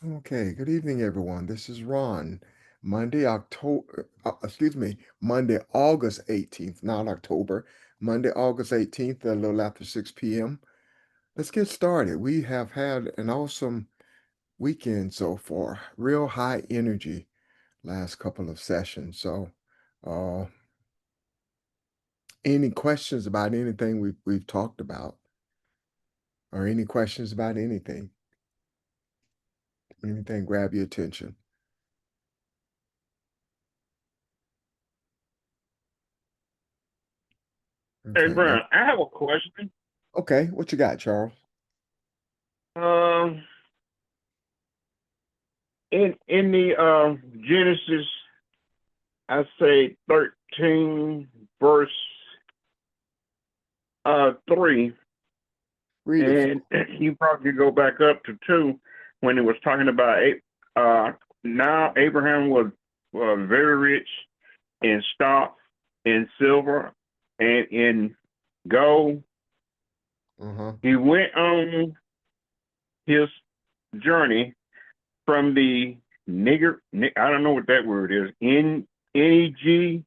Okay, good evening, everyone. This is Ron. Monday, August 18th, not October. Monday, August 18th, a little after 6 p.m. Let's get started. We have had an awesome weekend so far, real high energy last couple of sessions. So, uh, any questions about anything we've talked about, or any questions about anything? Anything grab your attention? Hey, Okay, Brian, I have a question. okay, what you got, Charles? Um, in the Genesis, I say 13 verse 3, Read it. and you probably could go back up to 2 when it was talking about now Abraham was very rich in stock, in silver, and in gold. Uh-huh. He went on his journey from the I don't know what that word is, Negev,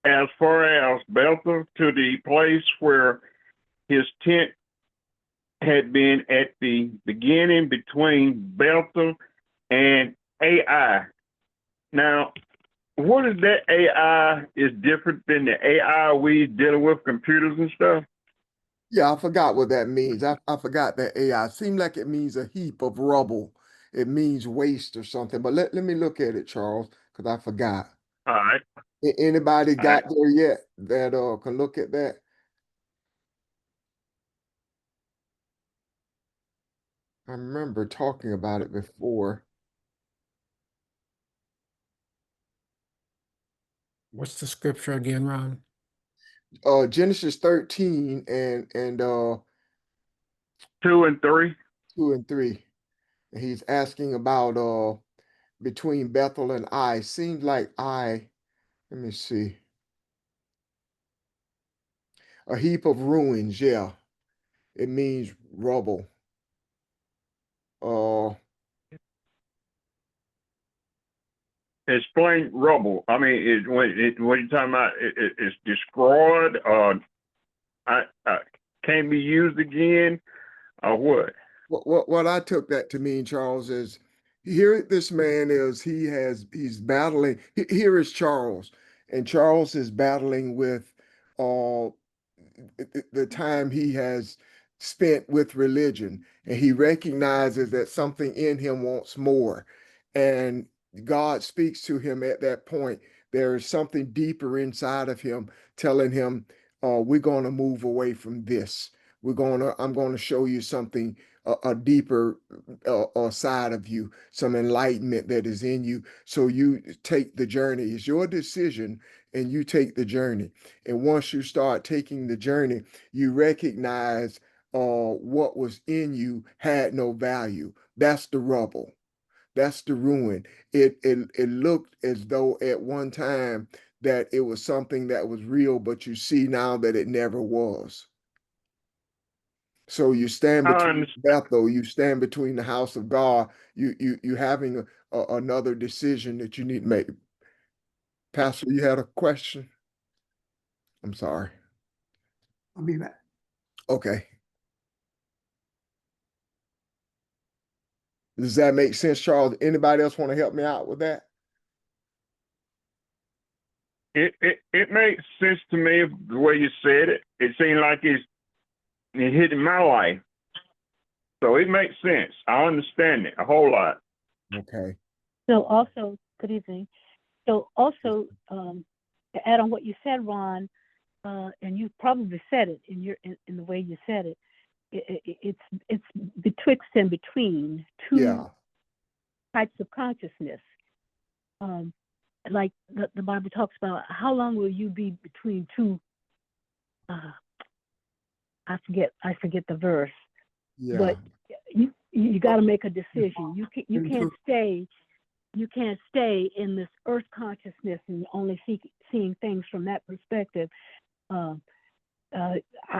as far as Bethel to the place where his tent had been at the beginning between Bethel and Ai. Now, what is that AI is different than the AI we dealing with computers and stuff? Yeah, I forgot what that means. I forgot that AI. Seemed like it means a heap of rubble. It means waste or something. But let me look at it, Charles, because I forgot. All right, Anybody all right. got there yet that can look at that? I remember talking about it before. What's the scripture again, Ron? Genesis 13 and 2 and 3. 2 and 3. He's asking about between Bethel and Ai. Seems like Ai, let me see. A heap of ruins, yeah. It means rubble. Uh Explain rubble. I mean, when you're talking about it's destroyed, I can't be used again, or what? what I took that to mean, Charles, is here this man is he's battling. Here is Charles, and Charles is battling with uh the time he has spent with religion, and he recognizes that something in him wants more, and God speaks to him at that point. There is something deeper inside of him telling him, we're going to move away from this. I'm going to show you something, a deeper side of you, some enlightenment that is in you. So you take the journey. It's your decision, and you take the journey. And once you start taking the journey, you recognize what was in you had no value. That's the rubble. That's the ruin. It looked as though at one time that it was something that was real, but you see now that it never was. So you stand I between understand. Bethel, you stand between the house of God. You having another decision that you need to make. Pastor, you had a question? I'm sorry. I'll be back. Okay. Does that make sense, Charles? Anybody else want to help me out with that? It makes sense to me the way you said it. It seemed like it hit in my life, so it makes sense. I understand it a whole lot. Okay. So also, good evening. So also, to add on what you said, Ron, and you probably said it in the way you said it, it's betwixt and between two Yeah. types of consciousness. Um, like the Bible talks about, how long will you be between two? Uh, I forget the verse, Yeah. but you got to make a decision. You can't Into stay in this earth consciousness and only seeing things from that perspective. Uh,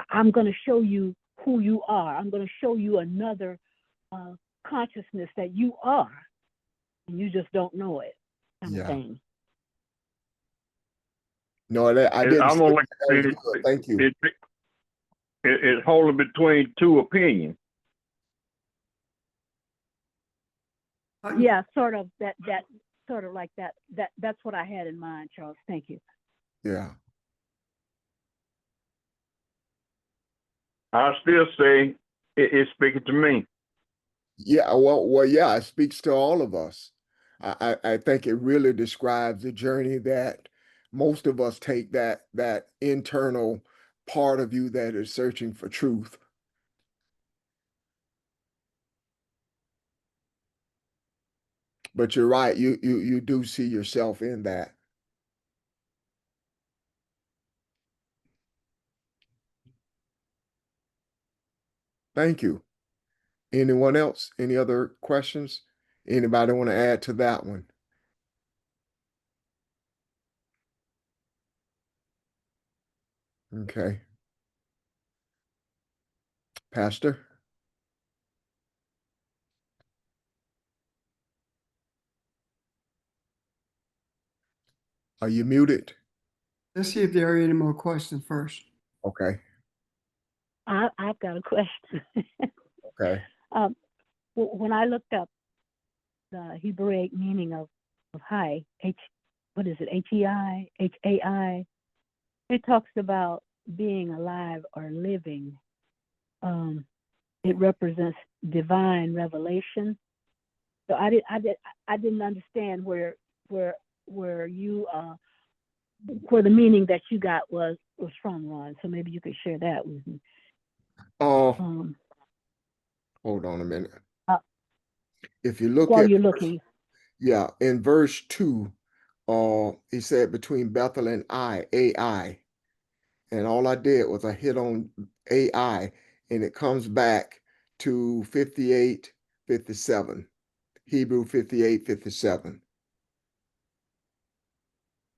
I'm going to show you who you are. I'm going to show you another consciousness that you are, and you just don't know it, kind of Yeah. thing. No, that I didn't. I'm see gonna that. That was good. Thank you. It's holding between two opinions. Yeah, sort of that sort of like that. That's what I had in mind, Charles. Thank you. Yeah. I still say it's speaking to me. Yeah. Well, yeah, it speaks to all of us. I think it really describes the journey that most of us take, that internal part of you that is searching for truth. But you're right, you do see yourself in that. Thank you. Anyone else? Any other questions? Anybody want to add to that one? Okay. Pastor? Are you muted? Let's see if there are any more questions first. Okay. I've got a question. Okay. When I looked up the Hebraic meaning of high, what is it? H-E-I, H-A-I. It talks about being alive or living. It represents divine revelation. So I didn't understand where you where the meaning that you got was from, Ron. So maybe you could share that with me. Hold on a minute. If you look While at you're looking, yeah, in verse 2, he said between Bethel and AI. And all I did was I hit on AI, and it comes back to 58:57. Hebrew 58:57.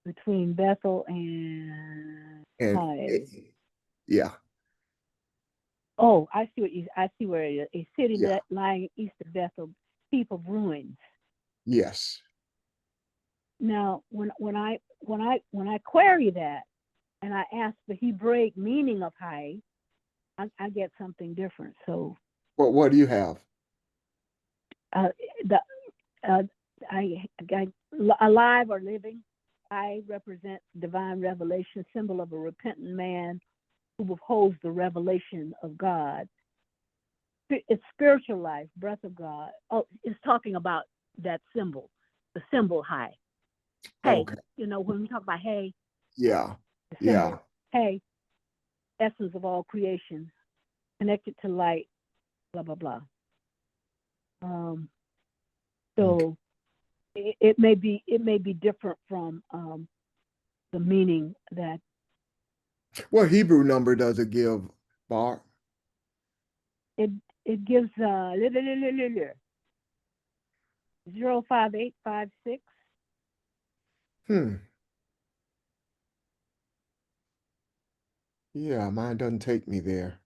between Bethel and And Ai. yeah, Oh, I see where it is. A city yeah, lying east of Bethel, heap of ruins. yes. Now, when I query that and I ask the Hebraic meaning of high, I get something different. So What do you have? the I alive or living, I represent divine revelation, symbol of a repentant man who withholds the revelation of God. It's spiritual life, breath of God. Oh, it's talking about that symbol, the symbol high. Hey, Okay. when we talk about hey, Yeah, the yeah. symbol, hey, essence of all creation, connected to light, blah blah blah. So it may be different from the meaning that. What Hebrew number does it give, Bart? It gives 05856. Yeah, mine doesn't take me there.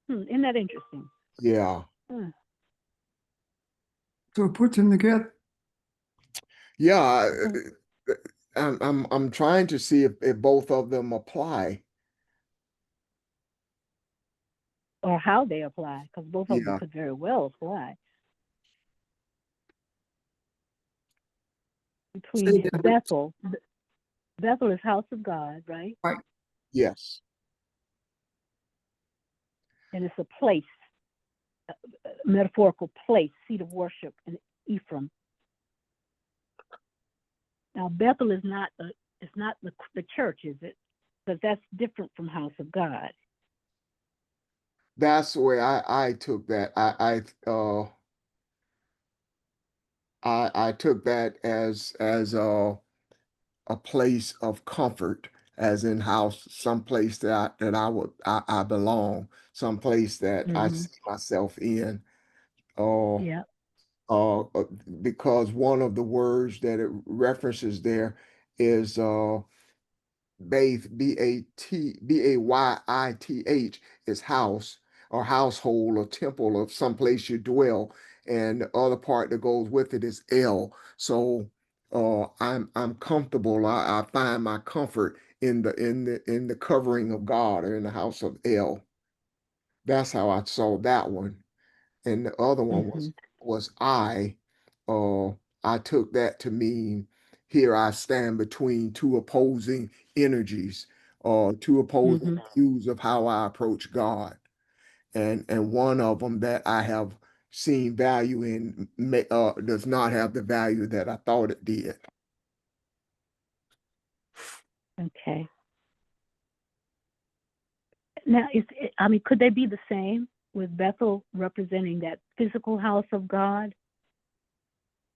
Isn't that interesting? Yeah. So put them together. Yeah, I'm trying to see if both of them apply. Or how they apply, because both of them Yeah. could very well apply. Between Say that. Bethel is house of God, right? Right. Yes. And it's a place, a metaphorical place, seat of worship in Ephraim. Now Bethel is not the church, is it? Because that's different from house of God. That's the way I took that. I took that as a place of comfort, as in house, some place that I belong, some place that I Mm-hmm. see myself in. Uh, Yeah. uh, uh, because one of the words that it references there is Bayth, Bayith, is house, or household or temple or someplace you dwell. And the other part that goes with it is El. So I'm comfortable. I find my comfort in the covering of God or in the house of El. That's how I saw that one. And the other one Mm-hmm. was I. Uh, I took that to mean here I stand between two opposing energies, two opposing Mm-hmm. views of how I approach God. And one of them that I have seen value in does not have the value that I thought it did. Okay. Now, I mean, could they be the same with Bethel representing that physical house of God,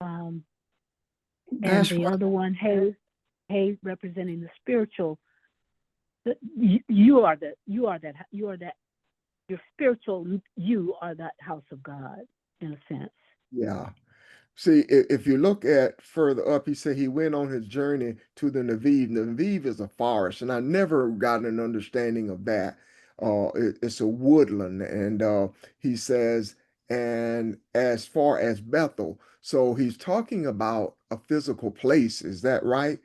and That's the right. other one, Hay representing the spiritual? You are that. Your spiritual. You are that house of God, in a sense. Yeah. See, if you look at further up, he said he went on his journey to the Neviv. Neviv is a forest, and I never got an understanding of that. It's a woodland, and he says, and as far as Bethel, so he's talking about a physical place. Is that right?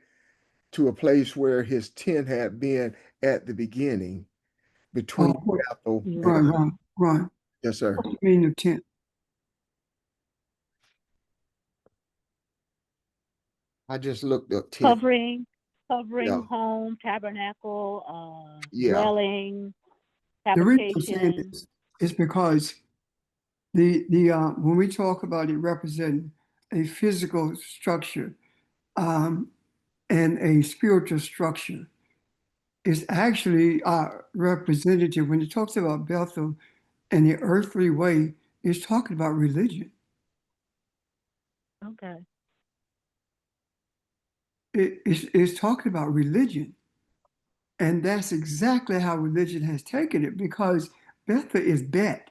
To a place where his tent had been at the beginning between Bethel Yeah. and Ron, yes, sir. what do you mean the tent? I just looked up tent. Covering Yeah, home, tabernacle, yeah, dwelling, The reason I'm saying habitation. this is because when we talk about it representing a physical structure um, and a spiritual structure, is actually representative when it talks about Bethel and the earthly way. It's talking about religion. Okay. It's talking about religion. And that's exactly how religion has taken it because Bethel is Bet.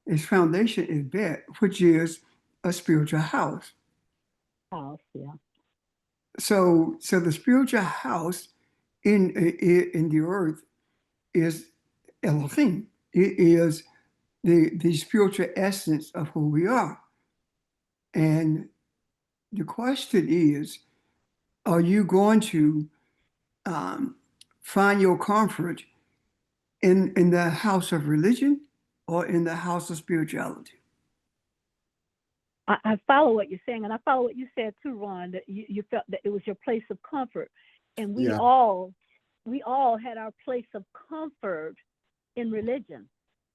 Its foundation is Bet, which is a spiritual house. House. Yeah. So the spiritual house in the earth is Elohim. It is the spiritual essence of who we are. And the question is, are you going to um, find your comfort in the house of religion or in the house of spirituality? I follow what you're saying, and I follow what you said too, Ron. That you felt that it was your place of comfort, and we yeah. all had our place of comfort in religion.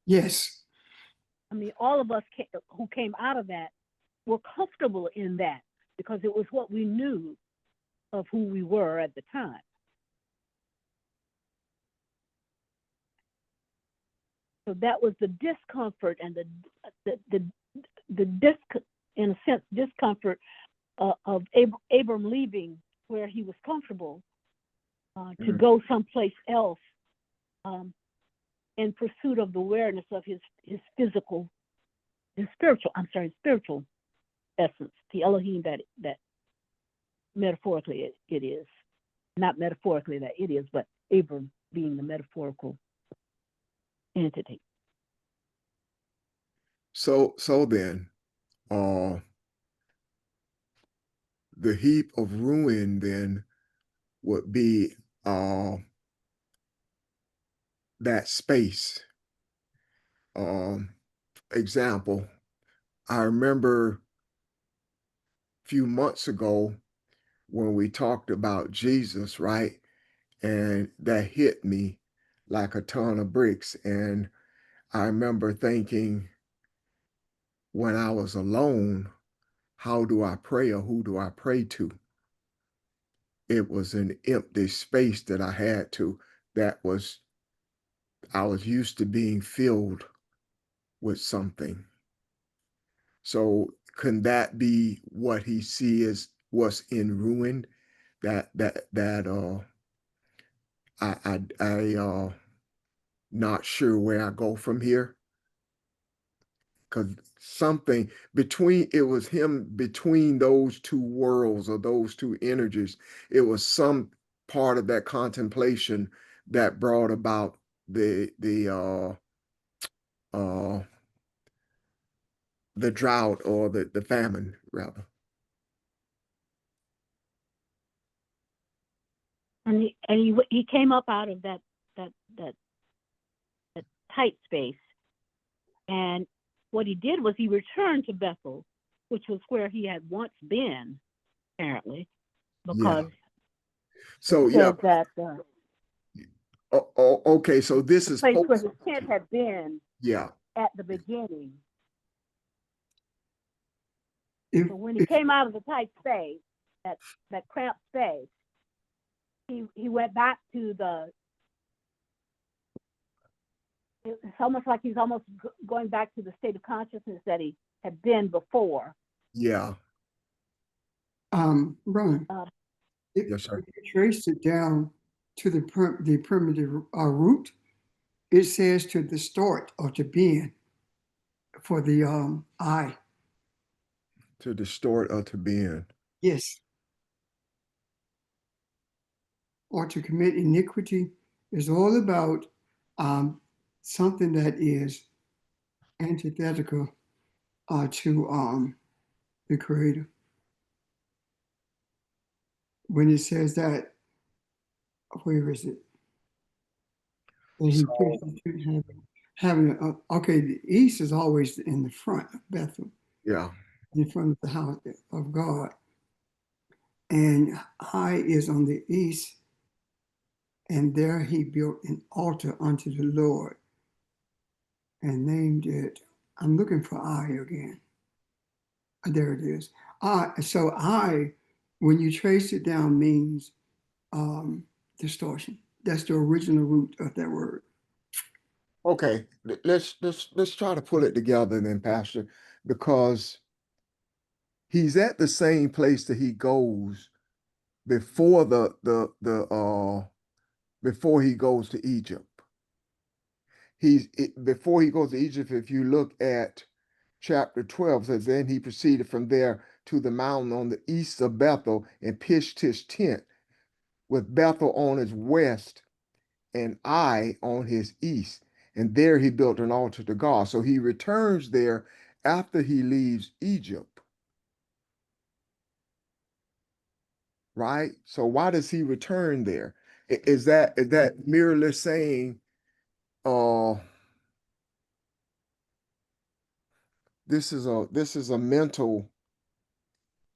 Yes. I mean, all of us who came out of that were comfortable in that because it was what we knew of who we were at the time. So that was the discomfort and the in a sense discomfort of Abram leaving where he was comfortable to go someplace else in pursuit of the awareness of his spiritual essence, the Elohim that metaphorically it is. Not metaphorically that it is, but Abram being the metaphorical entity. So then, uh, the heap of ruin then would be that space. Example, I remember a few months ago when we talked about Jesus, right? And that hit me like a ton of bricks. And I remember thinking when I was alone, how do I pray or who do I pray to? It was an empty space that I had to, I was used to being filled with something. So can that be what he sees what's in ruin? That I not sure where I go from here. Because something between it was him between those two worlds or those two energies. It was some part of that contemplation that brought about the uh the drought or the famine rather. And he came up out of that that tight space, and what he did was he returned to Bethel, which was where he had once been, apparently, because So it yeah. says that Okay, so this the is place where post. his tent had been Yeah. at the beginning. If, So when he if came out of the tight space, that cramped space, he went back to the. It's almost like he's almost going back to the state of consciousness that he had been before. Yeah. Brian, Uh, if Yes, sir. if you trace it down to the primitive root, it says to distort or to bend for the I. To distort or to bend. Yes. Or to commit iniquity is all about something that is antithetical to the Creator. When it says that, where is it? That he So pictures having okay, the east is always in the front of Bethel, yeah. in front of the house of God. And high is on the east, and there he built an altar unto the Lord and named it. I'm looking for I again. There it is. So I, when you trace it down, means distortion. That's the original root of that word. Okay. Let's try to pull it together then, Pastor, because he's at the same place that he goes before before he goes to Egypt. Before he goes to Egypt, if you look at chapter 12, says, then he proceeded from there to the mountain on the east of Bethel and pitched his tent with Bethel on his west and Ai on his east. And there he built an altar to God. So he returns there after he leaves Egypt. Right? So why does he return there? Is that merely saying uh this is a mental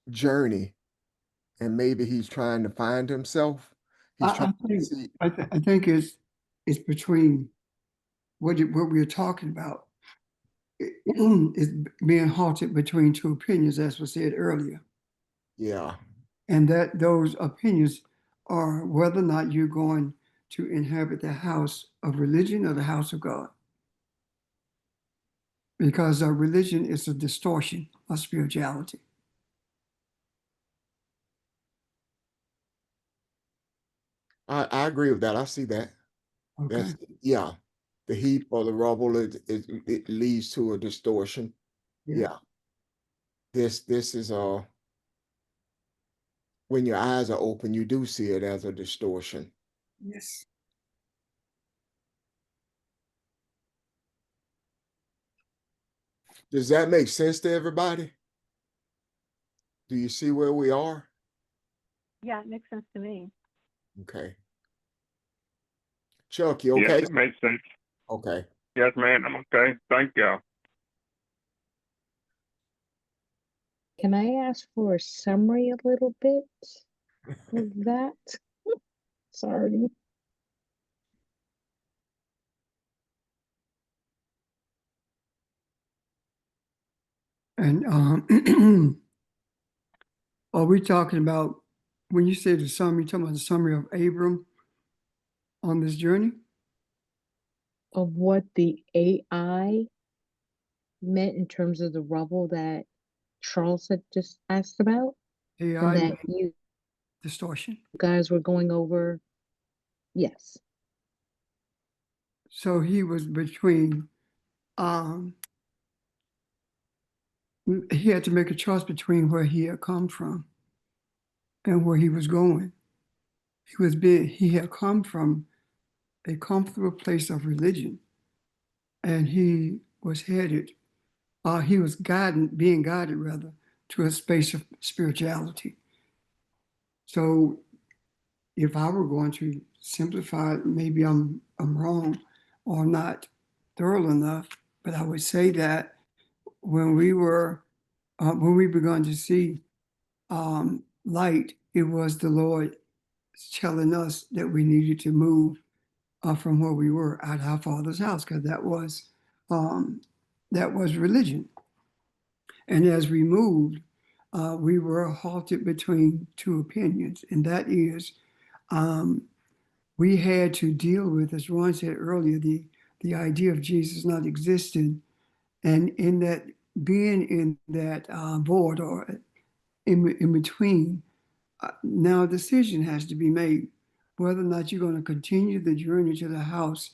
journey and maybe he's trying to find himself? He's I trying to think see. I think it's between what we're talking about. Is being halted between two opinions, as was said earlier, Yeah. and that those opinions are whether or not you're going to inhabit the house of religion or the house of God, because religion is a distortion of spirituality. I agree with that. I see that. Okay. That's yeah. The heap or the rubble it leads to a distortion. Yeah. Yeah. This is when your eyes are open, you do see it as a distortion. Yes. Does that make sense to everybody? Do you see where we are? yeah, it makes sense to me. Okay. Chuck, you Yes, okay? it makes sense. Okay. Yes, man, I'm okay. Thank y'all. Can I ask for a summary a little bit of that? Sorry. And are we talking about when you say the summary? You talking about the summary of Abram on this journey? Of what the AI meant in terms of the rubble that Charles had just asked about, AI and that you distortion. guys were going over. Yes. So he was between. He had to make a choice between where he had come from and where he was going. He had come from a comfortable place of religion, and he was headed, being guided rather, to a space of spirituality. So if I were going to simplify it, maybe I'm wrong or not thorough enough, but I would say that when we began to see light, it was the Lord telling us that we needed to move from where we were at our Father's house, because that was religion. And as we moved, we were halted between two opinions, and that is um, we had to deal with, as Ron said earlier, the idea of Jesus not existing, and in that being in that void or in between, now a decision has to be made whether or not you're going to continue the journey to the house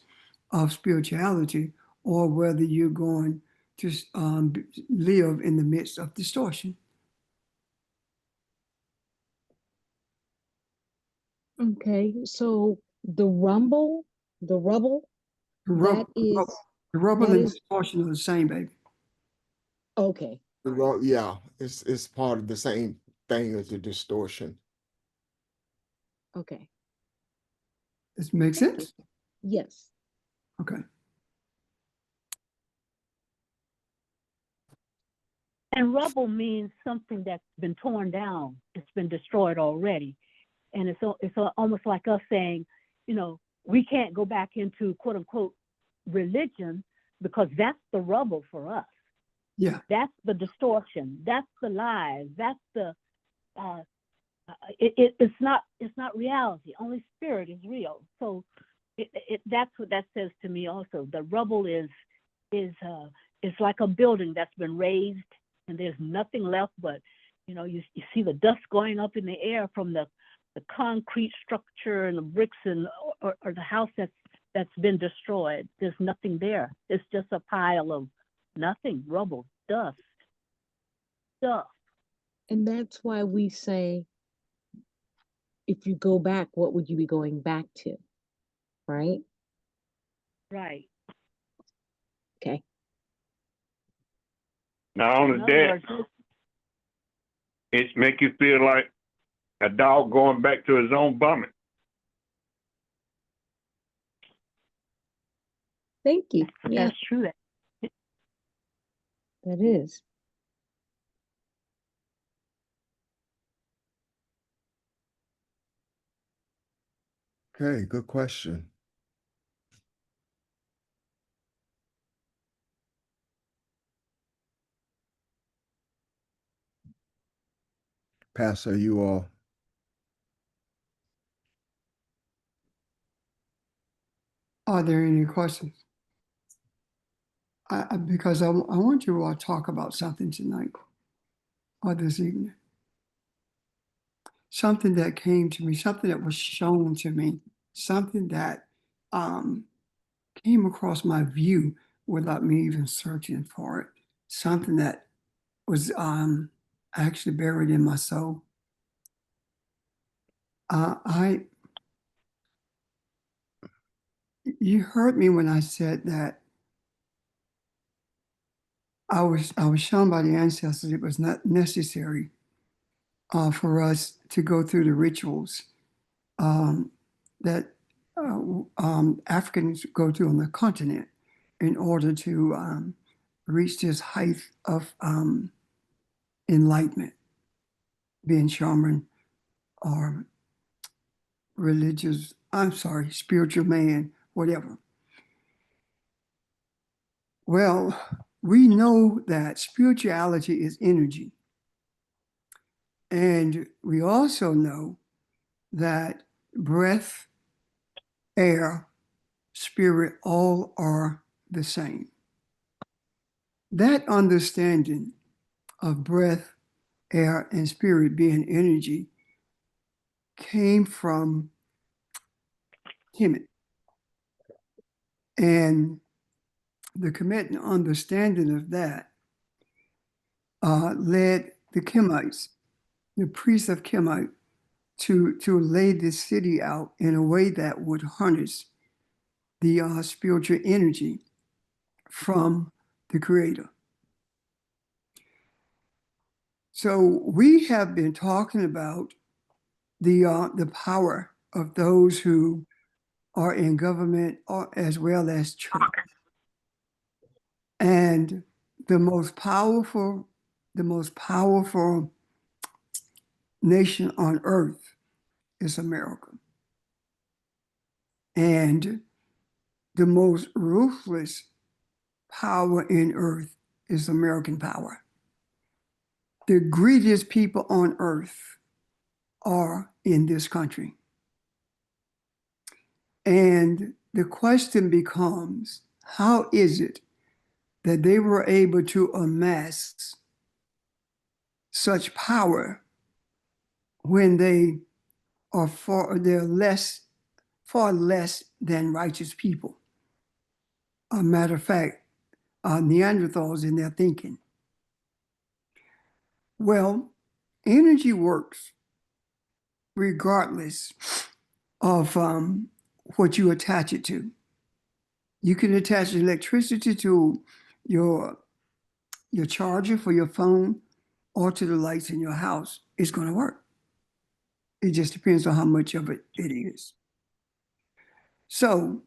of spirituality or whether you're going to live in the midst of distortion. Okay, so the rubble, The that rubble, is, the rubble that and is, distortion are the same, baby. okay, Well, yeah, it's part of the same thing as the distortion. okay. Does it make Thank you. sense? Yes. Okay. And rubble means something that's been torn down. It's been destroyed already. And it's almost like us saying, you know, we can't go back into quote unquote religion because that's the rubble for us. Yeah. That's the distortion. That's the lies. That's the it's not reality. Only spirit is real. So that's what that says to me also. The rubble is like a building that's been razed and there's nothing left but, you know, you see the dust going up in the air from the concrete structure and the bricks and or the house that's been destroyed. There's nothing there. It's just a pile of nothing, rubble, dust, stuff. And that's why we say, if you go back, what would you be going back to? Right? Right. Okay. Not only In other that, words, it's make you feel like a dog going back to his own vomit. Thank you. Yeah, that's true. that is. Okay, good question. Pastor, you all. Are there any questions? Because I want to talk about something tonight or this evening. Something that came to me, something that was shown to me, something that came across my view without me even searching for it. Something that was actually buried in my soul. You heard me when I said that I was shown by the ancestors it was not necessary for us to go through the rituals that Africans go to on the continent in order to reach this height of enlightenment, being shaman or spiritual man, whatever. Well, we know that spirituality is energy. And we also know that breath, air, spirit, all are the same. That understanding of breath, air, and spirit being energy came from Kemet. And the Kemet and understanding of that led the Kemites, the priests of Kemet, to lay this city out in a way that would harness the spiritual energy from the creator. So we have been talking about the power of those who are in government or as well as church. And the most powerful nation on earth is America. And the most ruthless power in earth is American power. The greediest people on earth are in this country. And the question becomes, how is it that they were able to amass such power when they are far less than righteous people? A matter of fact, Neanderthals in their thinking. Well, energy works regardless of what you attach it to. You can attach electricity to your charger for your phone or to the lights in your house. It's going to work. It just depends on how much of it is. So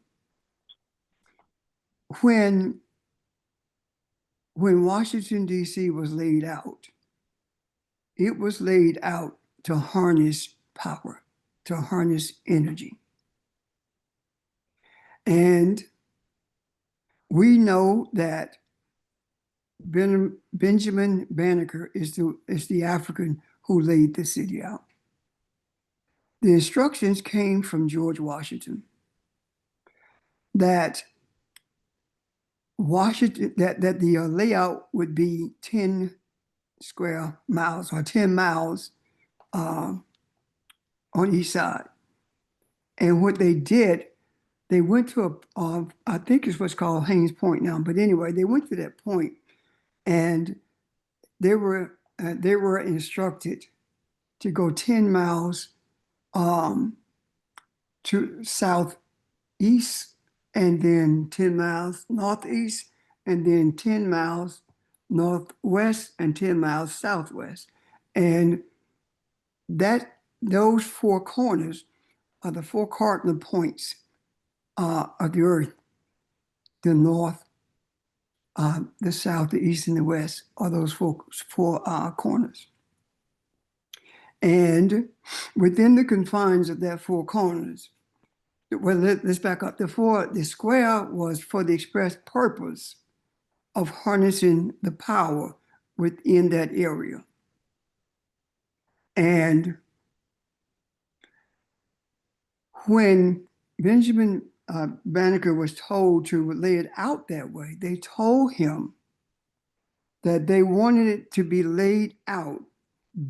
when Washington, D.C. was laid out, it was laid out to harness power, to harness energy. And we know that Benjamin Banneker is the African who laid the city out. The instructions came from George Washington that the layout would be 10 square miles or 10 miles on each side. And what they did, they went to I think it's what's called Haynes Point now, but anyway, they went to that point and they were instructed to go 10 miles to southeast, and then 10 miles northeast, and then 10 miles northwest, and 10 miles southwest. And those four corners are the four cardinal points of the earth: the north, the south, the east, and the west are those four corners. And within the confines of that four corners, well, let's back up. The square was for the express purpose of harnessing the power within that area. And when Benjamin Banneker was told to lay it out that way, they told him that they wanted it to be laid out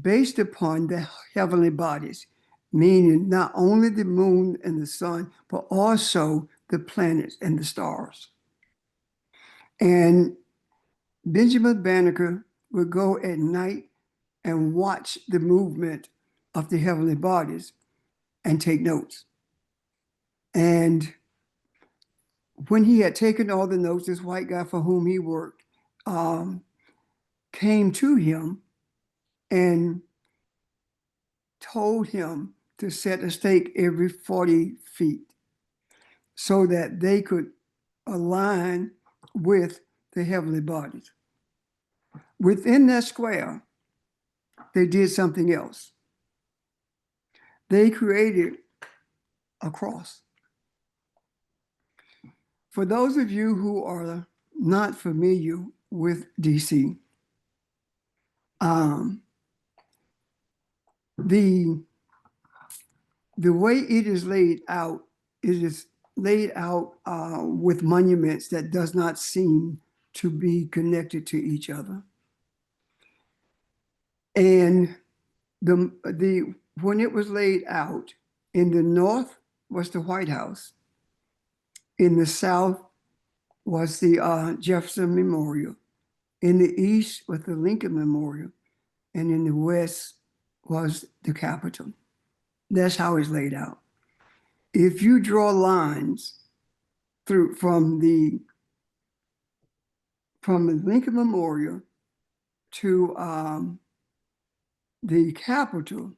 based upon the heavenly bodies, meaning not only the moon and the sun, but also the planets and the stars. And Benjamin Banneker would go at night and watch the movement of the heavenly bodies and take notes. And when he had taken all the notes, this white guy for whom he worked came to him and told him to set a stake every 40 feet so that they could align with the heavenly bodies. Within that square, they did something else. They created a cross. For those of you who are not familiar with DC, the way it is laid out, it is laid out with monuments that does not seem to be connected to each other. And when it was laid out, in the north was the White House. In the south was the Jefferson Memorial. In the east was the Lincoln Memorial. And in the west was the Capitol. That's how it's laid out. If you draw lines from the from the Lincoln Memorial to the Capitol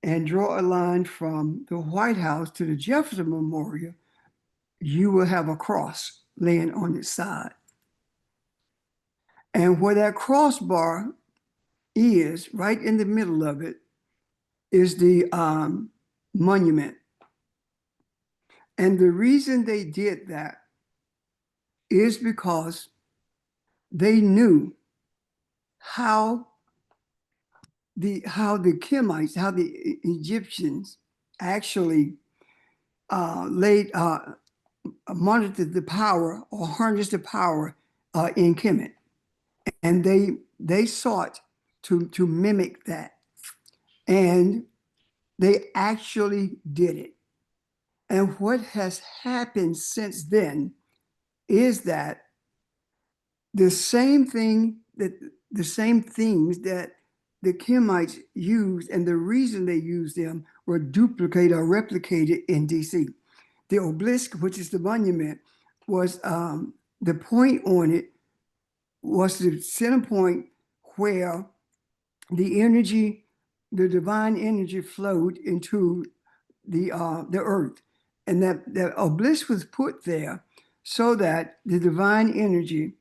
and draw a line from the White House to the Jefferson Memorial, you will have a cross laying on its side. And where that crossbar is, right in the middle of it, is the monument. And the reason they did that is because they knew how the Kemites, how the Egyptians actually monitored the power or harnessed the power in Kemet, and they sought to mimic that, and they actually did it. And what has happened since then is that the same things that the Kemites used, and the reason they used them, were duplicated or replicated in DC. The obelisk, which is the monument, was the point on it was the center point where the energy, the divine energy, flowed into the earth, and that obelisk was put there so that the divine energy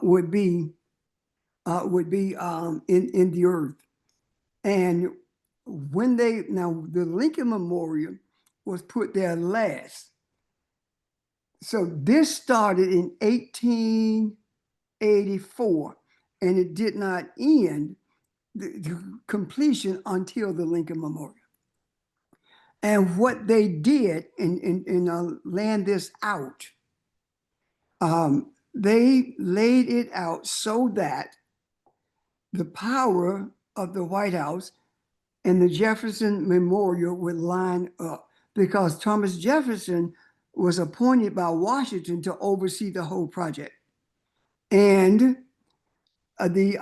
would be in the earth. And when the Lincoln Memorial was put there last. So this started in 1884, and it did not end the completion until the Lincoln Memorial. And what they did, and land this out, they laid it out so that the power of the White House and the Jefferson Memorial would line up, because Thomas Jefferson was appointed by Washington to oversee the whole project. And the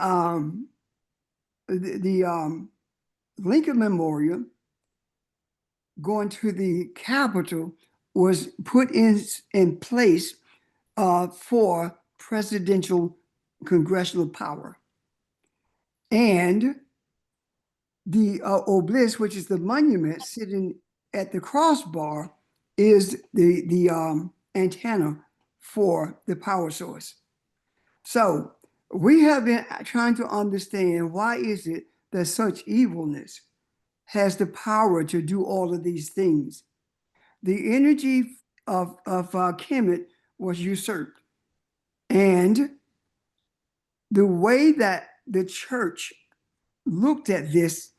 Lincoln Memorial going to the Capitol was put in place for presidential congressional power. And the obelisk, which is the monument sitting at the crossbar, is the antenna for the power source. So we have been trying to understand, why is it that such evilness has the power to do all of these things? The energy of Kemet was usurped. And the way that the church looked at this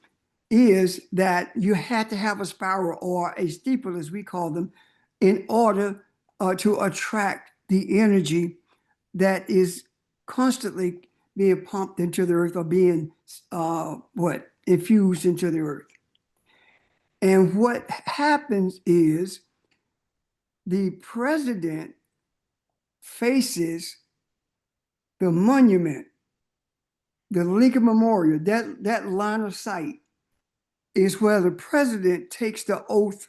is that you had to have a spiral or a steeple, as we call them, in order to attract the energy that is constantly being pumped into the earth, or being infused into the earth. And what happens is the president faces the monument, the Lincoln Memorial. That line of sight is where the president takes the oath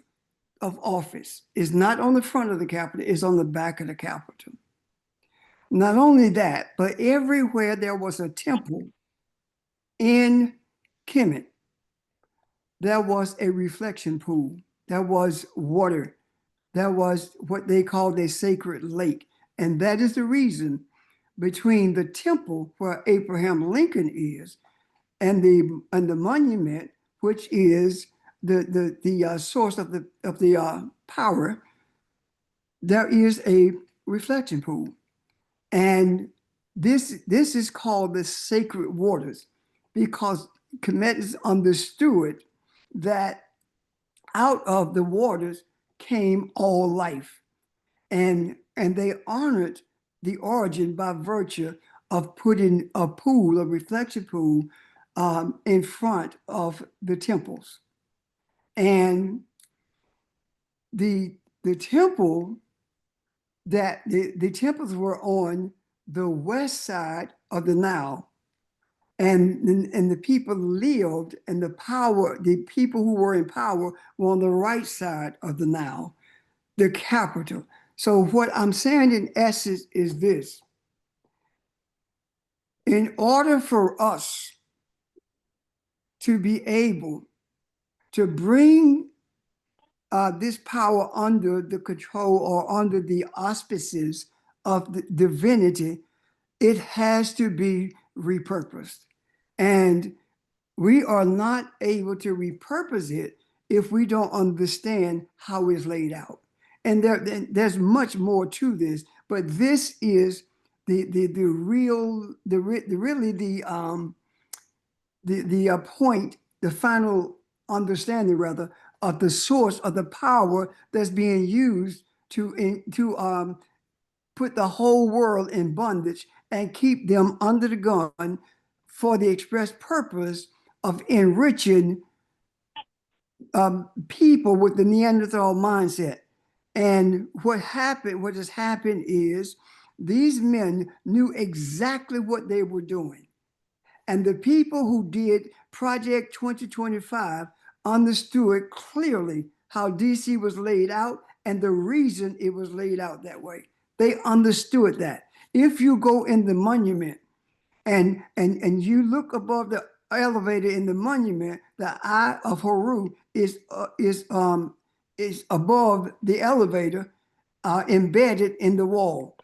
of office. It's not on the front of the Capitol, it's on the back of the Capitol. Not only that, but everywhere there was a temple in Kemet, there was a reflection pool, there was water, there was what they called a sacred lake. And that is the reason between the temple where Abraham Lincoln is and the monument, which is the source of the power, there is a reflection pool. And this is called the sacred waters, because Kemet understood that out of the waters came all life. And they honored the origin by virtue of putting a pool, a reflection pool, in front of the temples. And the temple that the temples were on the west side of the Nile, and the people lived, and the people who were in power were on the right side of the Nile, the capital. So what I'm saying in essence is this. In order for us to be able to bring this power under the control or under the auspices of the divinity, it has to be repurposed. And we are not able to repurpose it if we don't understand how it's laid out. And there's much more to this, but this is the point, the final understanding rather of the source of the power that's being used to put the whole world in bondage and keep them under the gun for the express purpose of enriching people with the Neanderthal mindset. And what has happened is these men knew exactly what they were doing. And the people who did Project 2025 understood clearly how DC was laid out and the reason it was laid out that way. They understood that. If you go in the monument and you look above the elevator in the monument, the Eye of Horus is above the elevator, embedded in the wall.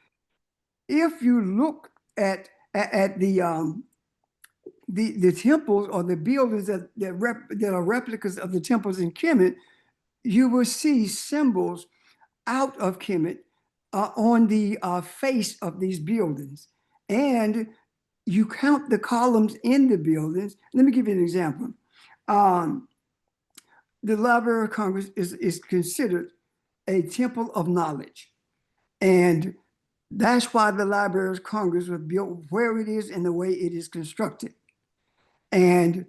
If you look at the temples or the buildings that are replicas of the temples in Kemet, you will see symbols out of Kemet on the face of these buildings. And you count the columns in the buildings. Let me give you an example. The Library of Congress is considered a temple of knowledge. And that's why the Library of Congress was built where it is and the way it is constructed. And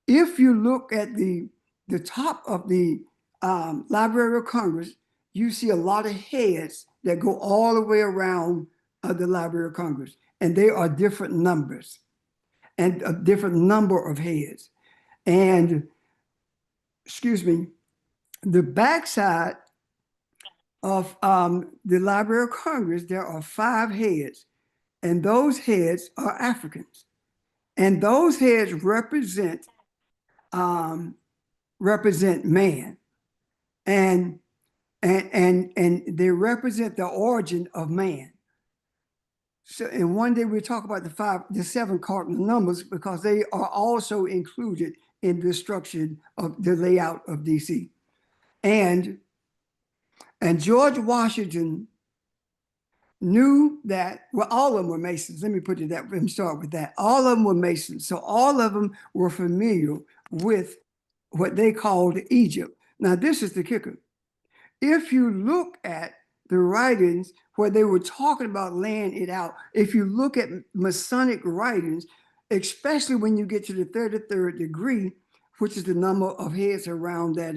if you look at the top of the Library of Congress, you see a lot of heads that go all the way around the Library of Congress. And they are different numbers and a different number of heads. And, excuse me, the backside of the Library of Congress, there are 5 heads. And those heads are Africans. And those heads represent man, and they represent the origin of man. So, and one day we'll talk about the 7 cardinal numbers because they are also included in the structure of the layout of DC. And George Washington knew that, well, all of them were Masons. Let me put it that way. Let me start with that. All of them were Masons. So all of them were familiar with what they called Egypt. Now, this is the kicker. If you look at the writings where they were talking about laying it out, if you look at Masonic writings, especially when you get to the 33rd degree, which is the number of heads around that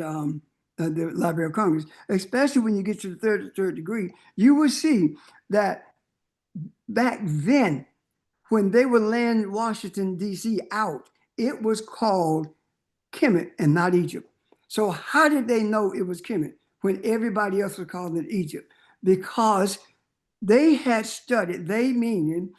the Library of Congress, especially when you get to the 33rd degree, you will see that back then, when they were laying Washington, D.C. out, it was called Kemet and not Egypt. So how did they know it was Kemet when everybody else was calling it Egypt? Because they had studied, they meaning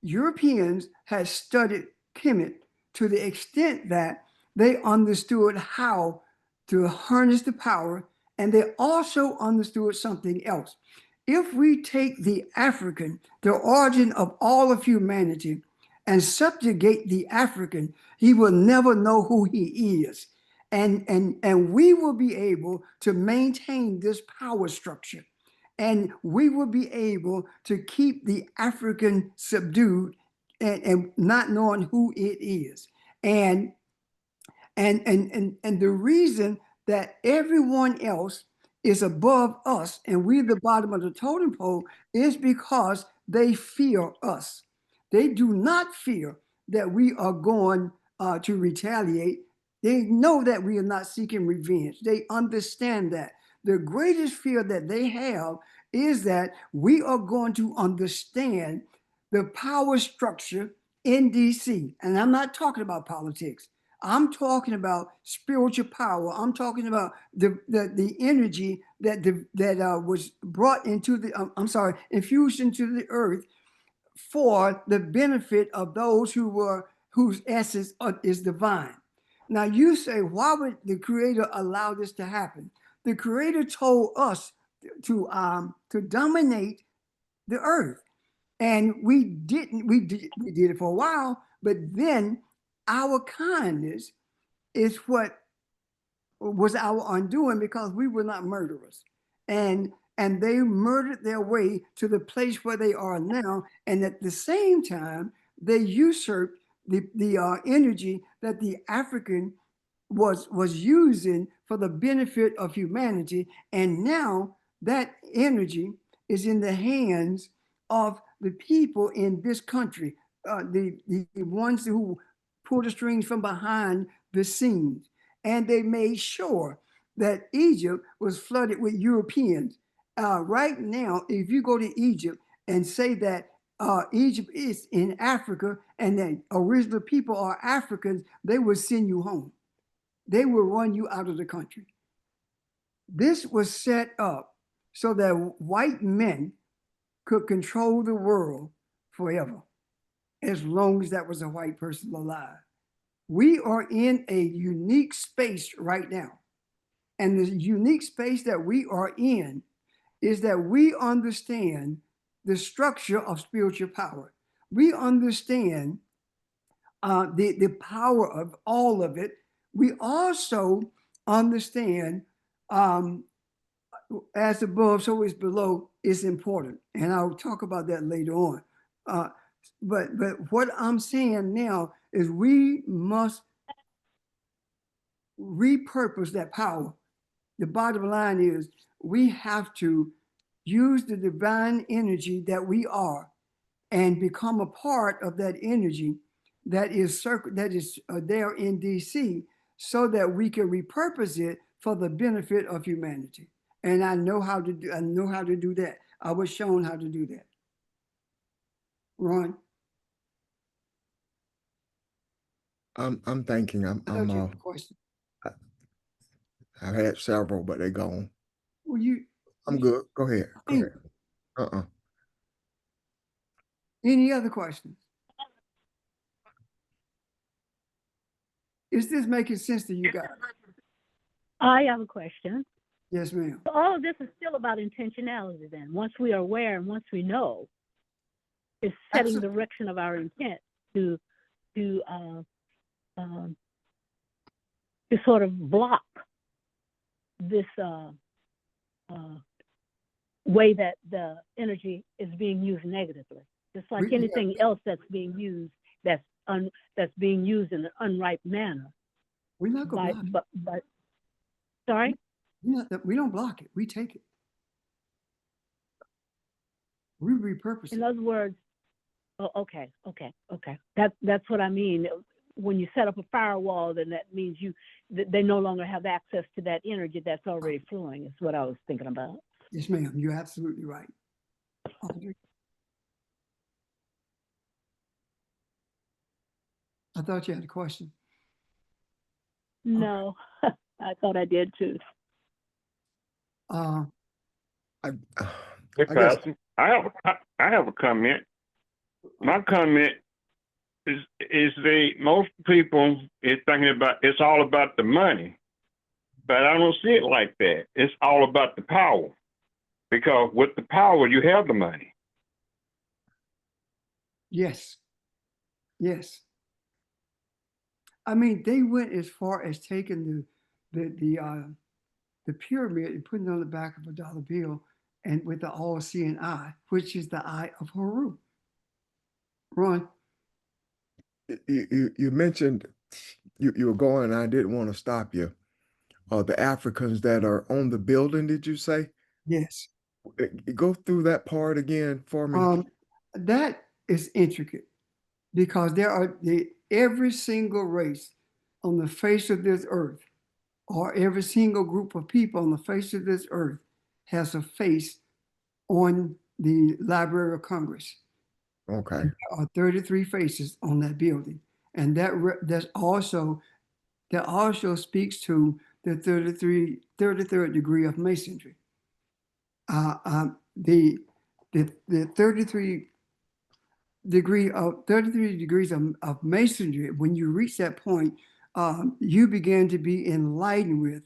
Europeans had studied Kemet to the extent that they understood how to harness the power, and they also understood something else. If we take the African, the origin of all of humanity, and subjugate the African, he will never know who he is. And we will be able to maintain this power structure. And we will be able to keep the African subdued and not knowing who it is. And the reason that everyone else is above us and we're the bottom of the totem pole is because they fear us. They do not fear that we are going to retaliate. They know that we are not seeking revenge. They understand that. The greatest fear that they have is that we are going to understand the power structure in DC. And I'm not talking about politics. I'm talking about spiritual power. I'm talking about the energy that was brought into the, I'm sorry, infused into the earth for the benefit of those whose essence is divine. Now you say, why would the Creator allow this to happen? The Creator told us to dominate the earth, and we didn't. We did it for a while, but then our kindness is what was our undoing, because we were not murderers, and they murdered their way to the place where they are now, and at the same time they usurped the energy that the African was using for the benefit of humanity, and now that energy is in the hands of the people in this country, the ones who pull the strings from behind the scenes. And they made sure that Egypt was flooded with Europeans. Right now, if you go to Egypt and say that Egypt is in Africa and that original people are Africans, they will send you home. They will run you out of the country. This was set up so that white men could control the world forever, as long as that was a white person alive. We are in a unique space right now. And the unique space that we are in is that we understand the structure of spiritual power. We understand the power of all of it. We also understand as above, so is below is important. And I'll talk about that later on. But what I'm saying now is we must repurpose that power. The bottom line is we have to use the divine energy that we are and become a part of that energy that is there in DC, so that we can repurpose it for the benefit of humanity. And I know how to do that. I was shown how to do that. Ron, I'm thinking. I thought you had a question. I've had several, but they're gone. Well, I'm good. Go ahead. Go ahead. Any other questions? Is this making sense to you guys? I have a question. Yes, ma'am. So all of this is still about intentionality then. Once we are aware and once we know, it's setting the direction of our intent to sort of block this way that the energy is being used negatively. Just like anything else that's being used, that's being used in an unripe manner. We're not going to block it. But sorry? We don't block it. We take it. We repurpose it. In other words, okay. That's what I mean. When you set up a firewall, then that means they no longer have access to that energy that's already flowing. Is what I was thinking about. Yes, ma'am. You're absolutely right. Audrey? I thought you had a question. No, I thought I did too. I Hey, guess Pastor, I have a comment. My comment is most people is thinking about it's all about the money, but I don't see it like that. It's all about the power, because with the power you have the money. Yes. Yes. I mean, they went as far as taking the pyramid and putting it on the back of a dollar bill, and with the all-seeing eye, which is the eye of Haru. Ron? you mentioned you were going. I didn't want to stop you. The Africans that are on the building, did you say? Yes. Go through that part again for me. That is intricate, because every single race on the face of this earth, or every single group of people on the face of this earth, has a face on the Library of Congress. Okay. There are 33 faces on that building. And that's also that also speaks to the 33rd degree of masonry. The 33 33 degrees of masonry, when you reach that point, you begin to be enlightened with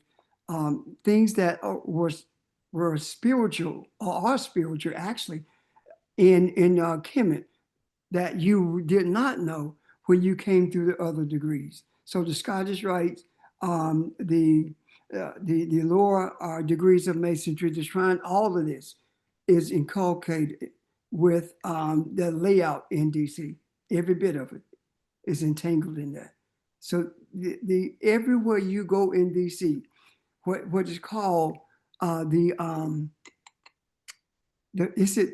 things that were spiritual or are spiritual actually in Kemet that you did not know when you came through the other degrees. So the Scottish Rites, the lower degrees of masonry, the shrine, all of this is inculcated with the layout in DC. Every bit of it is entangled in that. So the everywhere you go in DC, what is called is it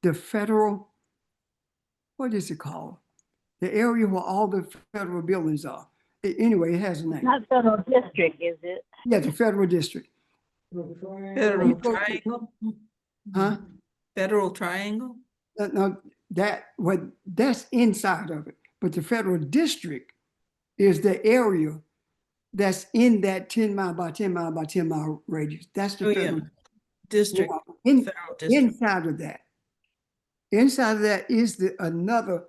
the federal, what is it called? The area where all the federal buildings are. Anyway, it has a name. Not federal district, is it? Yeah, the federal district. Federal You go to- Triangle? Huh? Federal Triangle? No, that's inside of it. But the federal district is the area that's in that 10 mile by 10 mile by 10 mile radius. That's the Oh, yeah. federal. District, In- federal district. inside of that is another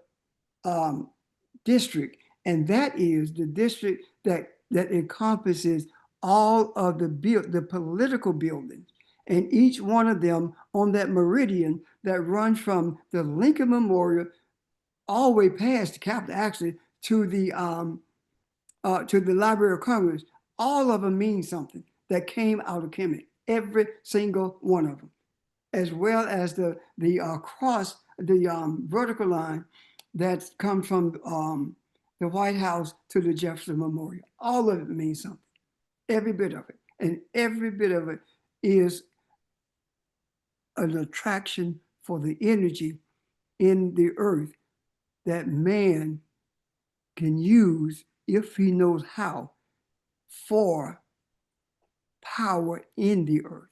district, and that is the district that encompasses all of the political buildings, and each one of them on that meridian that runs from the Lincoln Memorial all the way past the Capitol, actually to the Library of Congress. All of them mean something that came out of Kemet. Every single one of them, as well as the cross, the vertical line that comes from the White House to the Jefferson Memorial. All of it means something. Every bit of it. And every bit of it is an attraction for the energy in the earth that man can use, if he knows how, for power in the earth.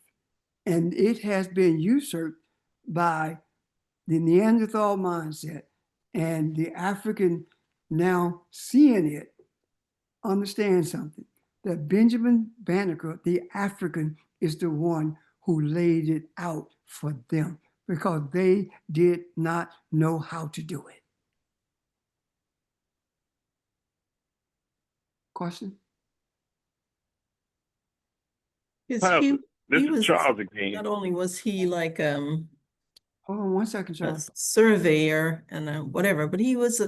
And it has been usurped by the Neanderthal mindset, and the African now seeing it, understand something, that Benjamin Banneker, the African, is the one who laid it out for them because they did not know how to do it. Question? Is Well, he This is was, Charles again. not only was he like Hold on one second, a Charles. surveyor and a whatever, but he was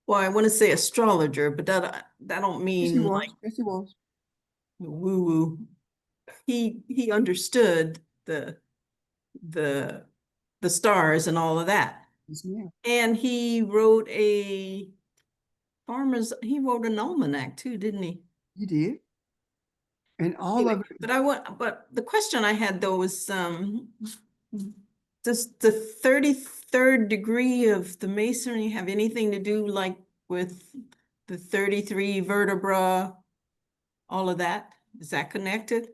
well, I want to say astrologer, but that don't Yes, he mean was. like Yes, he was. woo woo. He understood the stars and all of that. Yes, ma'am. And he wrote an almanac too, didn't he? He did. And all of it, But the question I had though was, does the 33rd degree of the masonry have anything to do like with the 33 vertebra, all of that? Is that connected?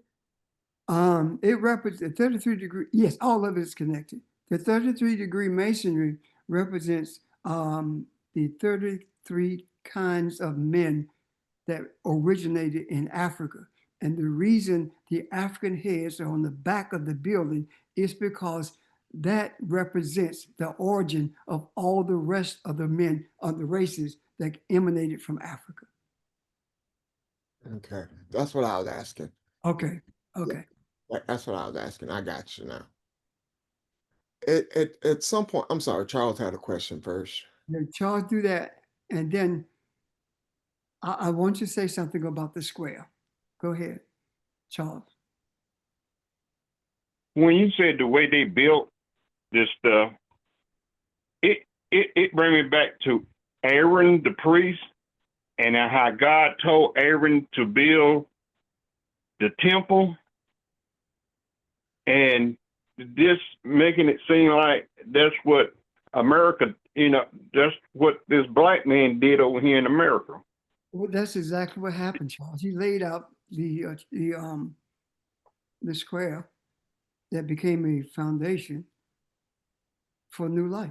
it represents the 33 degree. Yes, all of it is connected. The 33 degree masonry represents the 33 kinds of men that originated in Africa. And the reason the African heads are on the back of the building is because that represents the origin of all the rest of the men of the races that emanated from Africa. Okay, that's what I was asking. Okay, okay. That's what I was asking. I got you now. At some point, I'm sorry, Charles had a question first. Now, Charles, do that. And then I want you to say something about the square. Go ahead, Charles. When you said the way they built this stuff, it bring me back to Aaron the priest and how God told Aaron to build the temple, and this making it seem like that's what America, that's what this black man did over here in America. Well, that's exactly what happened, Charles. He laid out the square that became a foundation for new life.